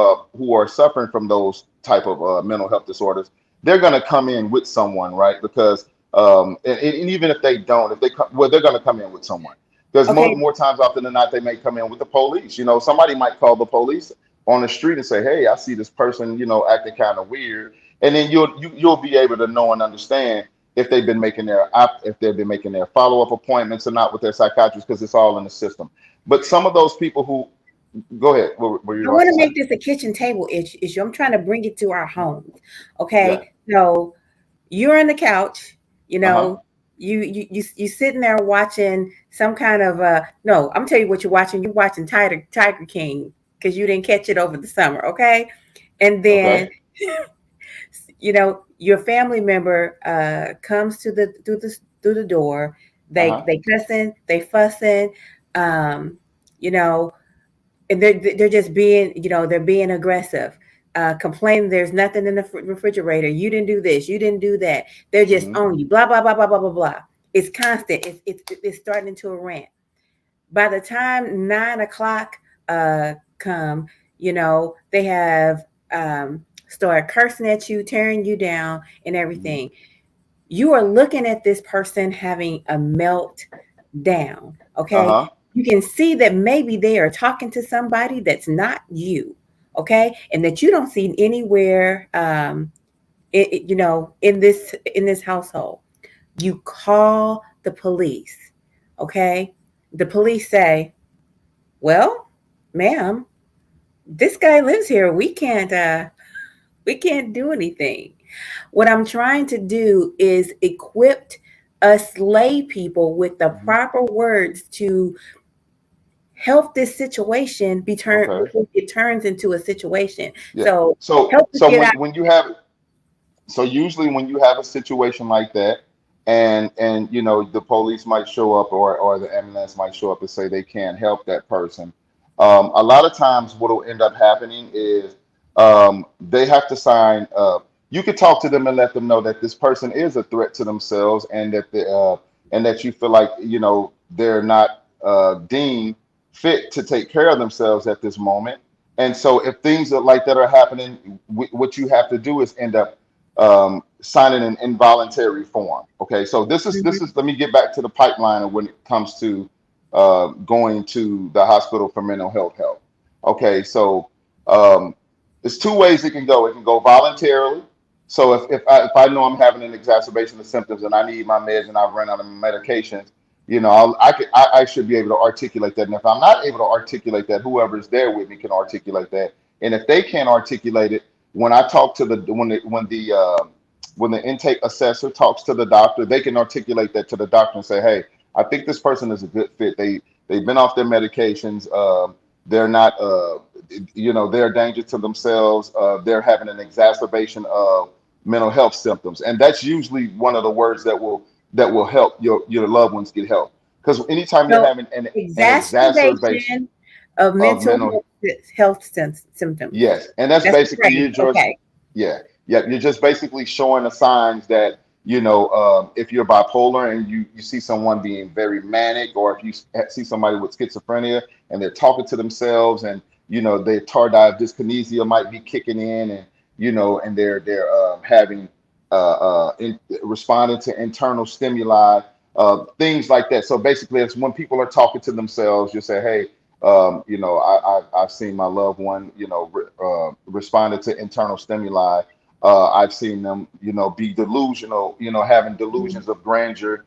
are suffering from those type of mental health disorders, they're going to come in with someone, right? Because and even if they don't, if they come, well, they're going to come in with someone, because more okay, more times often than not, they may come in with the police. Somebody might call the police on the street and say, "Hey, I see this person, acting kind of weird," and then you'll be able to know and understand if they've been making their follow-up appointments or not with their psychiatrist, because it's all in the system. But some of those people who go ahead, what were you I about want to to say? make this a kitchen table issue. I'm trying to bring it to our homes. Yeah. Okay. So you're on the couch, you Uh-huh. know, you sitting there watching some kind of no, I'm telling you what you're watching. You're watching Tiger King because you didn't catch it over the summer, okay? And then Okay. your family member comes through the door. They Uh-huh. they cussing, they fussing, um, you know, and they're just being, they're being aggressive, complaining there's nothing in the refrigerator. You didn't do this, you didn't do that. They're just Mm-hmm. on you, blah blah blah blah blah blah blah. It's constant. It's starting into a rant. By the time 9 o'clock come, they have started cursing at you, tearing you down, and Mm-hmm. everything. You are looking at this person having a meltdown. Okay, Uh-huh. you can see that maybe they are talking to somebody that's not you. Okay, and that you don't see anywhere, in this household. You call the police. Okay, the police say, "Well, ma'am, this guy lives here. We can't do anything." What I'm trying to do is equip us lay people with the Mm-hmm. proper words to help this situation be turned Okay. before it turns into a situation. Yeah. So So help us so get out. when you have so usually when you have a situation like that, and the police might show up, or the ambulance might show up and say they can't help that person, a lot of times what will end up happening is they have to sign. You could talk to them and let them know that this person is a threat to themselves, and that you feel like they're not deemed fit to take care of themselves at this moment. And so if things like that are happening, what you have to do is end up signing an involuntary form. Okay, so this is. Let me get back to the pipeline of when it comes to going to the hospital for mental health help. Okay, so um, there's two ways it can go. It can go voluntarily. So if I know I'm having an exacerbation of symptoms and I need my meds and I've run out of medications, I should be able to articulate that. And if I'm not able to articulate that, whoever's there with me can articulate that. And if they can't articulate it, when I talk to the when the intake assessor talks to the doctor, they can articulate that to the doctor and say, hey, I think this person is a good fit. They've been off their medications. They're not they're a danger to themselves. They're having an exacerbation of mental health symptoms, and that's usually one of the words that will help your loved ones get help. Because anytime you're So having an exacerbation exacerbation of of mental mental, health symptoms. yes, and that's That's the basically phrase. you, George. Okay. Yeah, yeah, you're just basically showing the signs that if you're bipolar and you see someone being very manic, or if you see somebody with schizophrenia and they're talking to themselves, and their tardive dyskinesia might be kicking in, and and they're having responding to internal stimuli, things like that. So basically, it's when people are talking to themselves, you say, hey. I've seen my loved one, responded to internal stimuli. I've seen them, be delusional, having Mhm. delusions of grandeur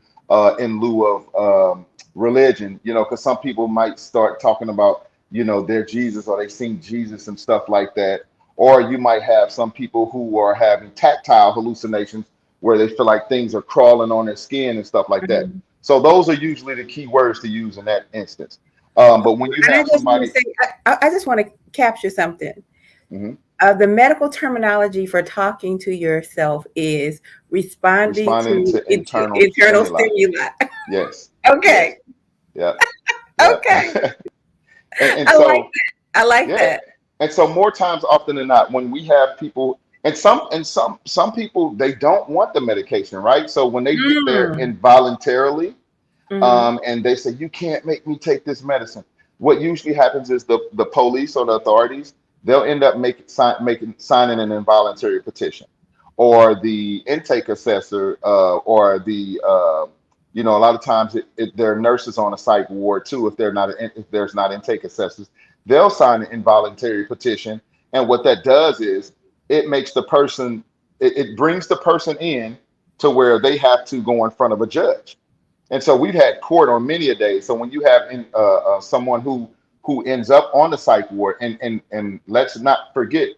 in lieu of religion, because some people might start talking about, their Jesus, or they've seen Jesus and stuff like that. Or you might have some people who are having tactile hallucinations where they feel like things are crawling on their skin and stuff like that. Mhm. So those are usually the key words to use in that instance. But when you And I have just want to somebody, say, I just want to capture something. mhm, The medical terminology for talking to yourself is responding responding to to internal internal stimuli, stimuli. yes, Okay. yes, yeah, yeah. Okay. And I like so, that. I like yeah, that. and so more times often than not, when we have people, and some people, they don't want the medication, right? So when they get there Mm. involuntarily, Hmm. and they say, you can't make me take this medicine. What usually happens is the police or the authorities, they'll end up signing an involuntary petition, or the intake assessor, or a lot of times there are nurses on a psych ward too. If there's not intake assessors, they'll sign an involuntary petition. And what that does is it makes the person, it brings the person in to where they have to go in front of a judge. And so we've had court on many a day. So when you have someone who ends up on the psych ward, and let's not forget,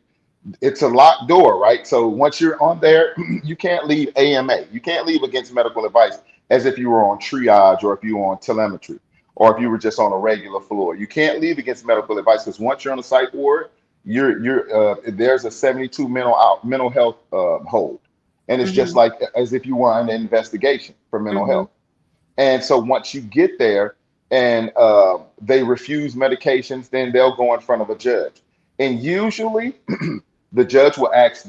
it's a locked door, right? So once you're on there, you can't leave AMA. You can't leave against medical advice as if you were on triage, or if you were on telemetry, or if you were just on a regular floor. You can't leave against medical advice, because once you're on the psych ward, there's a 72 mental health hold, and it's just Hmm. like as if you were on an investigation for mental Hmm. health. And so once you get there and they refuse medications, then they'll go in front of a judge. And usually the judge will ask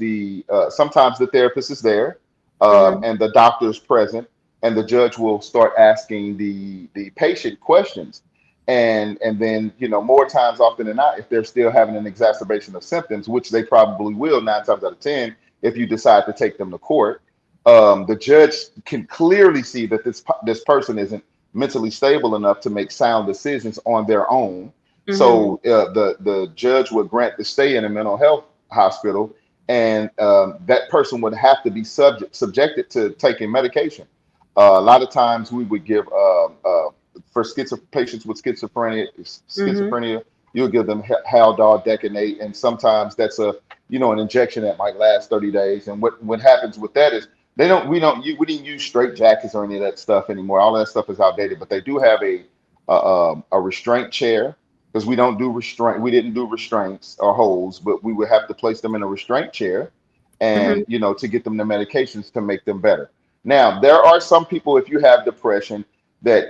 sometimes the therapist is there, Hmm. and the doctor is present, and the judge will start asking the patient questions. And then, more times often than not, if they're still having an exacerbation of symptoms, which they probably will 9 times out of 10, if you decide to take them to court, the judge can clearly see that this person isn't mentally stable enough to make sound decisions on their own. Hmm. So the judge would grant the stay in a mental health hospital, and that person would have to be subjected to taking medication. A lot of times we would give for patients with Hmm. schizophrenia, you'll give them Haldol Decanoate, and sometimes that's an injection that might last 30 days. And what happens with that is we didn't use straight jackets or any of that stuff anymore. All that stuff is outdated, but they do have a restraint chair, because we didn't do restraints or holds, but we would have to place them in a restraint chair, Hmm. and to get them the medications to make them better. Now there are some people, if you have depression, that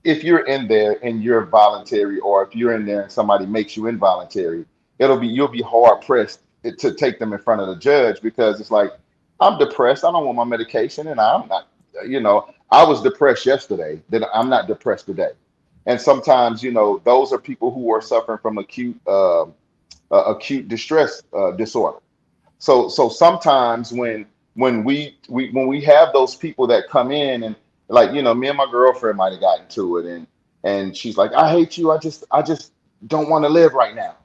if you're in there and you're voluntary, or if you're in there and somebody makes you involuntary, you'll be hard pressed to take them in front of the judge, because it's like, I'm depressed. I don't want my medication, and I'm not. I was depressed yesterday. Then I'm not depressed today. And sometimes, those are people who are suffering from acute distress disorder. So sometimes when we have those people that come in, and like, me and my girlfriend might have gotten to it, and she's like, I hate you. I just don't want to live right now.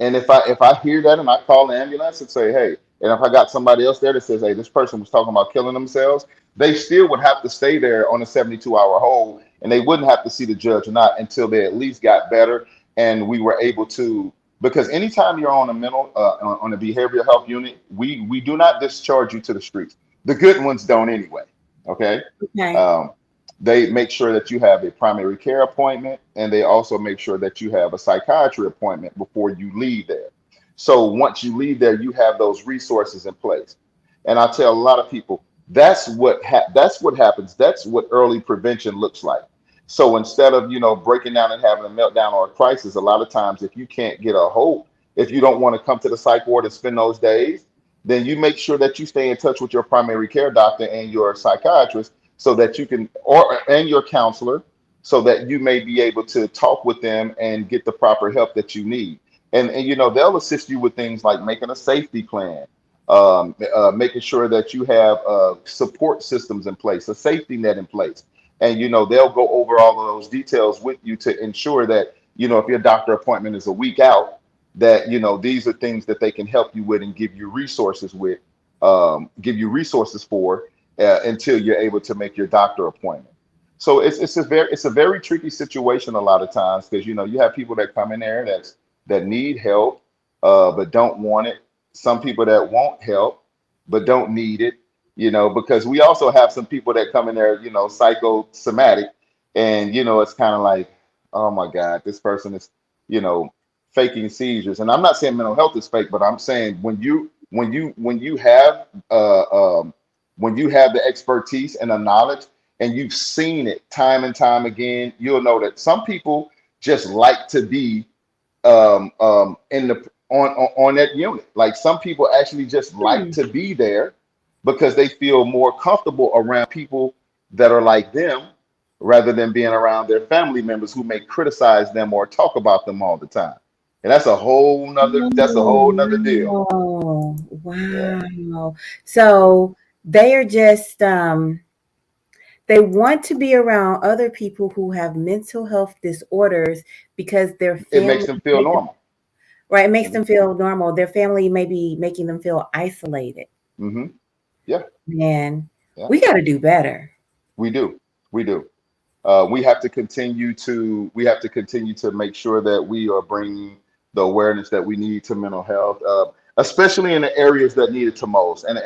And if I hear that and I call the ambulance and say, hey, And if I got somebody else there that says, hey, this person was talking about killing themselves, they still would have to stay there on a 72-hour hold, and they wouldn't have to see the judge or not until they at least got better. And we were able to, because anytime you're on a on a behavioral health unit, we do not discharge you to the streets. The good ones don't anyway. Okay. Okay. Um, they make sure that you have a primary care appointment, and they also make sure that you have a psychiatry appointment before you leave there. So once you leave there, you have those resources in place. And I tell a lot of people that's what happens. That's what early prevention looks like. So instead of breaking down and having a meltdown or a crisis, a lot of times if you can't get a hold, if you don't want to come to the psych ward and spend those days, then you make sure that you stay in touch with your primary care doctor and your psychiatrist so that you can, or and your counselor, so that you may be able to talk with them and get the proper help that you need. And they'll assist you with things like making a safety plan, making sure that you have support systems in place, a safety net in place. And they'll go over all of those details with you to ensure that if your doctor appointment is a week out, that these are things that they can help you with and give you resources with, for until you're able to make your doctor appointment. So it's a very tricky situation a lot of times, because you have people that come in there that need help, but don't want it. Some people that want help but don't need it. Because we also have some people that come in there, psychosomatic, and it's kind of like, oh my God, this person is, faking seizures. And I'm not saying mental health is fake, but I'm saying when you have the expertise and the knowledge, and you've seen it time and time again, you'll know that some people just like to be in the on that unit. Like, some people actually just like to be there because they feel more comfortable around people that are like them, rather than being around their family members who may criticize them or talk about them all the time. And that's a whole nother deal. Oh, Yeah. wow. So they are just they want to be around other people who have mental health disorders because their It makes family them feel make them, normal. right, it makes Hmm. them feel normal. Their family may be making them feel isolated. Hmm. Yeah. Man, Yeah. we got to do better. We do. We do. We have to continue to make sure that we are bringing the awareness that we need to mental health, especially in the areas that need it to most. And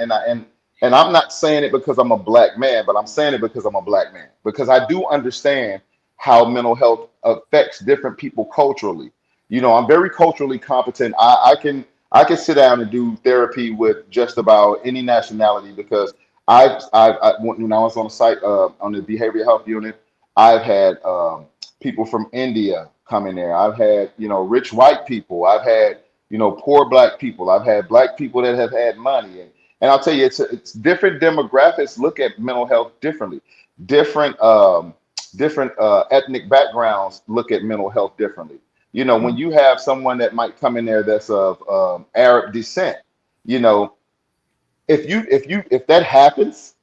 I'm not saying it because I'm a black man, but I'm saying it because I'm a black man, because I do understand how mental health affects different people culturally. I'm very culturally competent. I can sit down and do therapy with just about any nationality, because when I was on the site, on the behavioral health unit, I've had people from India come in there. I've had, rich white people. I've had, poor black people. I've had black people that have had money. And I'll tell you, it's different demographics look at mental health differently. Different ethnic backgrounds look at mental health differently. When you have someone that might come in there that's of Arab descent, you know, if that happens,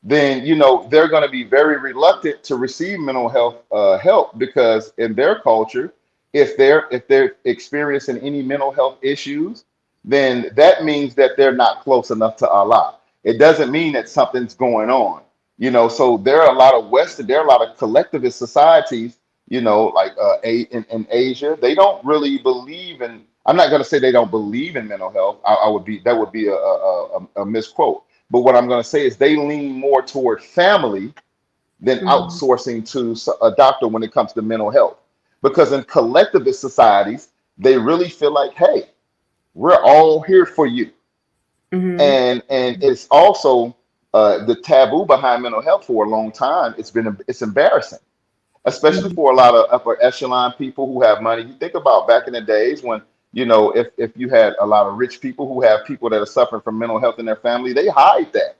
then they're going to be very reluctant to receive mental health help, because in their culture, if they're experiencing any mental health issues, then that means that they're not close enough to Allah. It doesn't mean that something's going on. So there are a lot of collectivist societies, like in Asia. They don't really believe in. I'm not going to say they don't believe in mental health. That would be a misquote. But what I'm going to say is they lean more toward family than Mhm. outsourcing to a doctor when it comes to mental health. Because in collectivist societies, they really feel like, hey, we're all here for you. Mhm. And it's also the taboo behind mental health for a long time. It's embarrassing, especially Mhm. for a lot of upper echelon people who have money. You think about back in the days when, if you had a lot of rich people who have people that are suffering from mental health in their family, they hide that.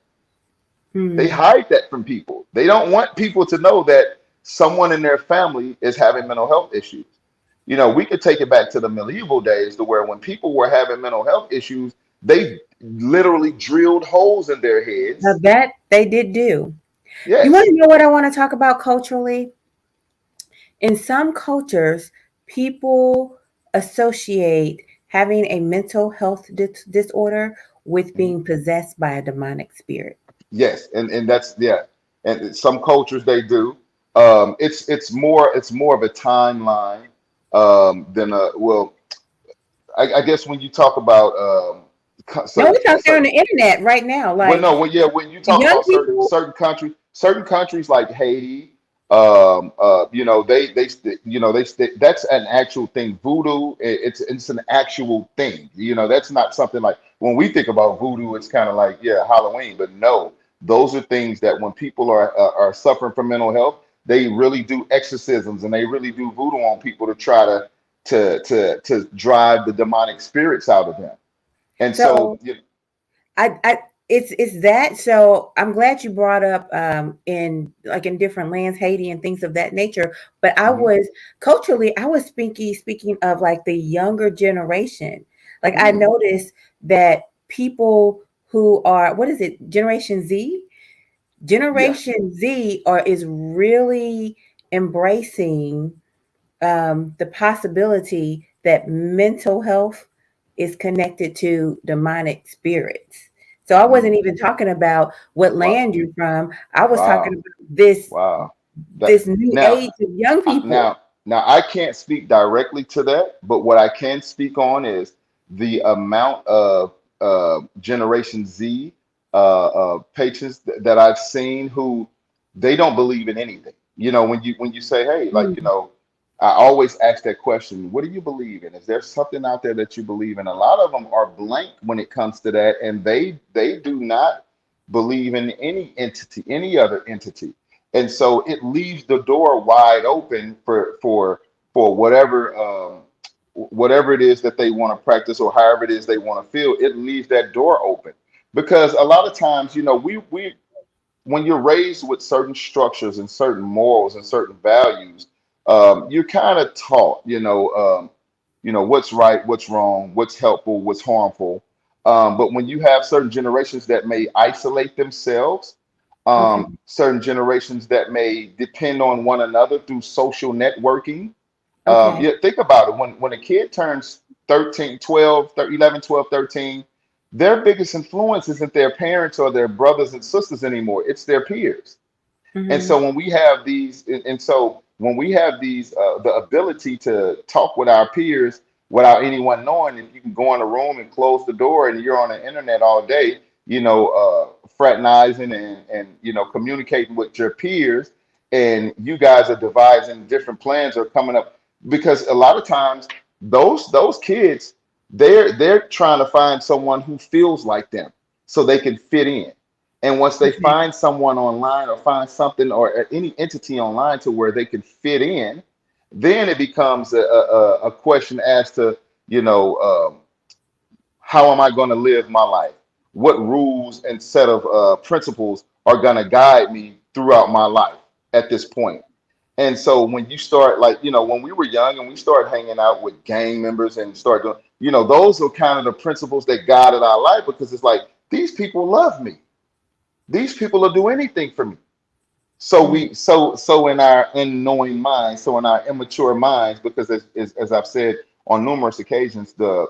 They Mhm. hide that from people. They don't want people to know that someone in their family is having mental health issues. We could take it back to the medieval days, to where when people were having mental health issues, they literally drilled holes in their Now heads. that they did do. You want Yes. to know what I want to talk about culturally? In some cultures, people associate having a mental health disorder with Mhm. being possessed by a demonic spirit. Yes, and that's yeah, and some cultures they do. It's more of a timeline than a well. I guess when you talk about No, certain it's out there on the internet right now. well, Like no, well, yeah, when you the talk young about people. certain countries like Haiti, you know, you know, that's an actual thing. Voodoo, it's an actual thing. You know, that's not something like when we think about voodoo, it's kind of like yeah, Halloween, but no, those are things that when people are suffering from mental health, they really do exorcisms and they really do voodoo on people to try to drive the demonic spirits out of them. And so, So I it's that. So I'm glad you brought up in like in different lands, Haiti and things of that nature. But I mhm, was culturally, I was speaking of like the younger generation. Like I mm, noticed that people who are what is it, Generation Z? yes. Generation Z are is really embracing the possibility that mental health is connected to demonic spirits. So I wasn't Mm. even talking about what Wow. land you're from. I was talking Wow. about this Wow. this That new now, age of young people. now I can't speak directly to that, but what I can speak on is the amount of Generation Z patrons that I've seen who they don't believe in anything. You know, when you say, hey, like, you Mm, know, I always ask that question, what do you believe in? Is there something out there that you believe in? A lot of them are blank when it comes to that, and they do not believe in any entity, any other entity. And so it leaves the door wide open for whatever whatever it is that they want to practice or however it is they want to feel. It leaves that door open because a lot of times, you know, we when you're raised with certain structures and certain morals and certain values, you're kind of taught, you know what's right, what's wrong, what's helpful, what's harmful. But when you have certain generations that may isolate themselves, okay. certain generations that may depend on one another through social networking. Okay. Yeah, think about it. When a kid turns 13, 12, 11, 12, 13, their biggest influence isn't their parents or their brothers and sisters anymore. It's their peers. And Hmm. so when we have these, and so when we have these, the ability to talk with our peers without anyone knowing, if you can go in a room and close the door and you're on the internet all day, fraternizing and communicating with your peers, and you guys are devising different plans or coming up because a lot of times those kids they're trying to find someone who feels like them so they can fit in. And once they Okay. find someone online or find something or any entity online to where they can fit in, then it becomes a question as to, you know, how am I going to live my life? What rules and set of principles are going to guide me throughout my life at this point? And so when you start, like, when we were young and we started hanging out with gang members and start doing, those are kind of the principles that guided our life because it's like, these people love me. These people will do anything for me. So Mm. so in our unknowing minds, so in our immature minds, because as I've said on numerous occasions, the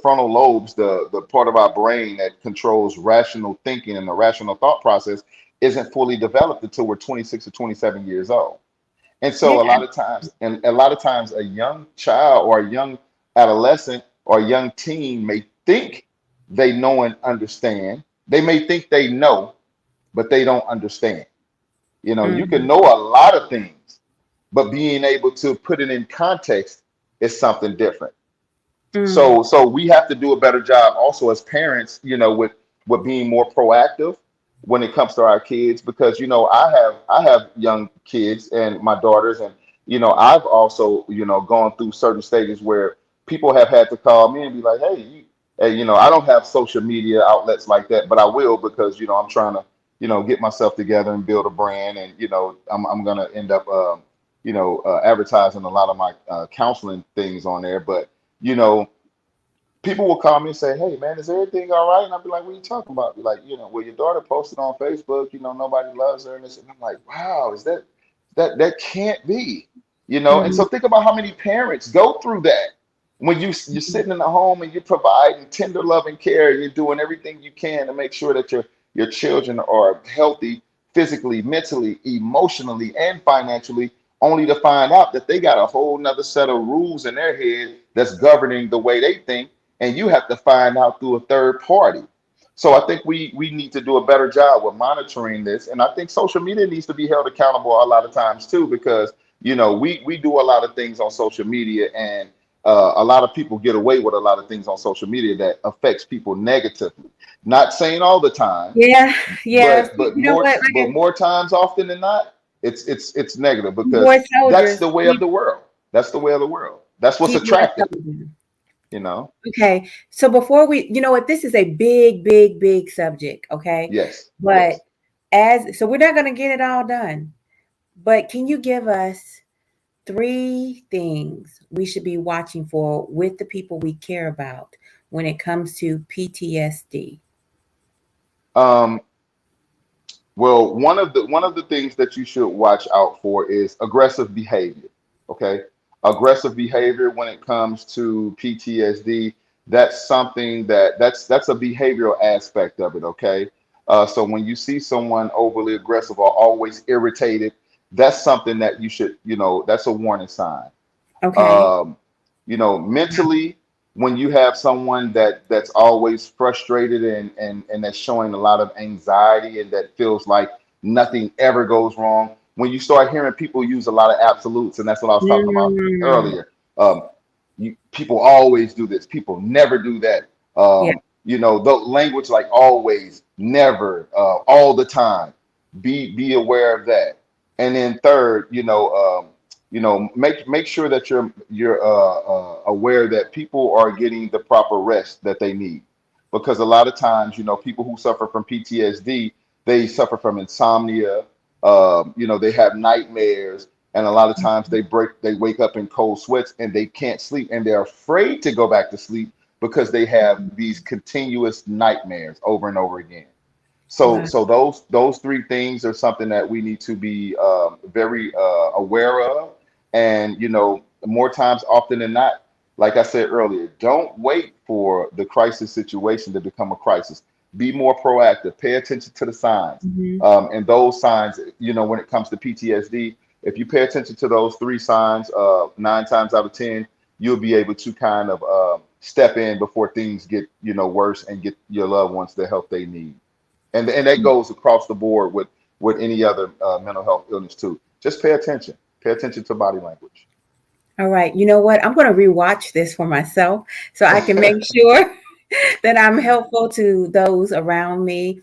frontal lobes, the part of our brain that controls rational thinking and the rational thought process, isn't fully developed until we're 26 or 27 years old. And so Yeah. a lot of times a young child or a young adolescent or a young teen may think they know and understand. They may think they know, but they don't understand. You can Hmm. know a lot of things, but being able to put it in context is something different. Mm. So we have to do a better job also as parents, with being more proactive when it comes to our kids because I have young kids and my daughters and I've also gone through certain stages where people have had to call me and be like, hey, I don't have social media outlets like that, but I will because I'm trying to get myself together and build a brand and I'm gonna end up advertising a lot of my counseling things on there, but you know people will call me and say, "Hey, man, is everything all right?" And I'll be like, "What are you talking about?" Be like, well, your daughter posted on Facebook, nobody loves her, and this, and I'm like, "Wow, is that can't be?" And so Hmm. think about how many parents go through that, when you're Mhm. sitting in the home and you're providing tender loving care, you're doing everything you can to make sure that your children are healthy physically, mentally, emotionally, and financially, only to find out that they got a whole nother set of rules in their head that's governing the way they think, and you have to find out through a third party. So I think we need to do a better job with monitoring this, and I think social media needs to be held accountable a lot of times too, because we do a lot of things on social media, and a lot of people get away with a lot of things on social media that affects people negatively. Not saying all the time, Yeah, yeah. but You know what? more times often than not, it's negative because More that's soldiers the way of the world. That's the way of the world. That's what's keep more attractive, soldiers. you know. Okay. So before you know what, this is a big, big, big subject. Okay. Yes, But yes. so we're not going to get it all done. But can you give us three things we should be watching for with the people we care about when it comes to PTSD? Um, Well, one of the things that you should watch out for is aggressive behavior. Okay, aggressive behavior when it comes to PTSD. That's something that's a behavioral aspect of it. Okay, so when you see someone overly aggressive or always irritated, that's something that you should, that's a warning sign. Okay. um, mentally, when you have someone that's always frustrated and that's showing a lot of anxiety and that feels like nothing ever goes wrong, when you start hearing people use a lot of absolutes, and that's what I was talking about Mm, earlier. People always do this, people never do that. yeah. The language like always, never, all the time. Be aware of that. And then third, make sure that you're aware that people are getting the proper rest that they need, because a lot of times, people who suffer from PTSD, they suffer from insomnia. They have nightmares, and a lot of times they wake up in cold sweats and they can't sleep, and they're afraid to go back to sleep because they have these continuous nightmares over and over again. So, Wow. so those three things are something that we need to be very aware of, and more times often than not, like I said earlier, don't wait for the crisis situation to become a crisis. Be more proactive. Pay attention to the signs, Mhm. and those signs. When it comes to PTSD, if you pay attention to those three signs, 9 times out of 10, you'll be able to kind of step in before things get worse and get your loved ones the help they need. And that goes across the board with any other mental health illness too. Just pay attention. Pay attention to body language. All right. You know what? I'm going to rewatch this for myself so I can make sure that I'm helpful to those around me.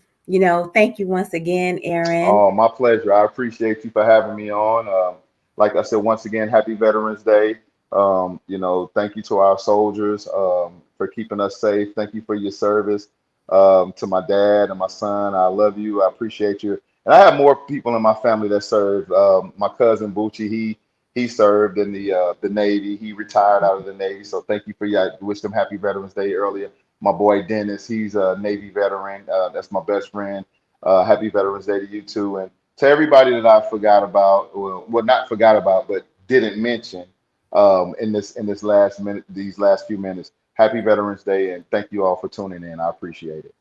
Thank you once again, Aaron. Oh, my pleasure. I appreciate you for having me on. Like I said, once again, happy Veterans Day. Thank you to our soldiers for keeping us safe. Thank you for your service. To my dad and my son, I love you. I appreciate you. And I have more people in my family that serve. My cousin Bucci, he served in the Navy. He retired out of the Navy. So thank you for your. I wished him happy Veterans Day earlier. My boy Dennis, he's a Navy veteran. That's my best friend. Happy Veterans Day to you too, and to everybody that I forgot about, well, not forgot about, but didn't mention in this last minute, these last few minutes. Happy Veterans Day, and thank you all for tuning in. I appreciate it.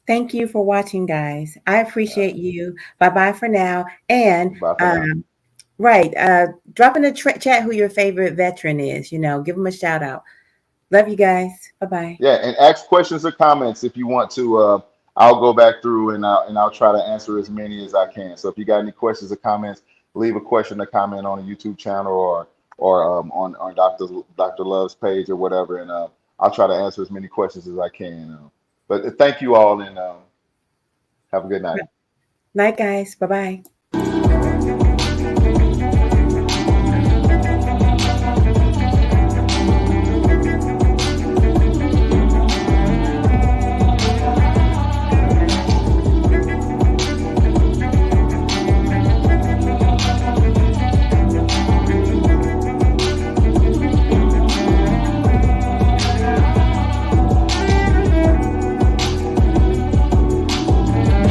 Thank you for watching, guys. I appreciate you. Bye bye for now. And Bye for now. right, drop in the chat who your favorite veteran is. Give them a shout out. Love you guys. Bye bye. Yeah, and ask questions or comments if you want to. I'll go back through and I'll try to answer as many as I can. So if you got any questions or comments, leave a question or comment on the YouTube channel or on Dr. Love's page or whatever, and I'll try to answer as many questions as I can. But thank you all, and have a good night. Night, guys. Bye bye.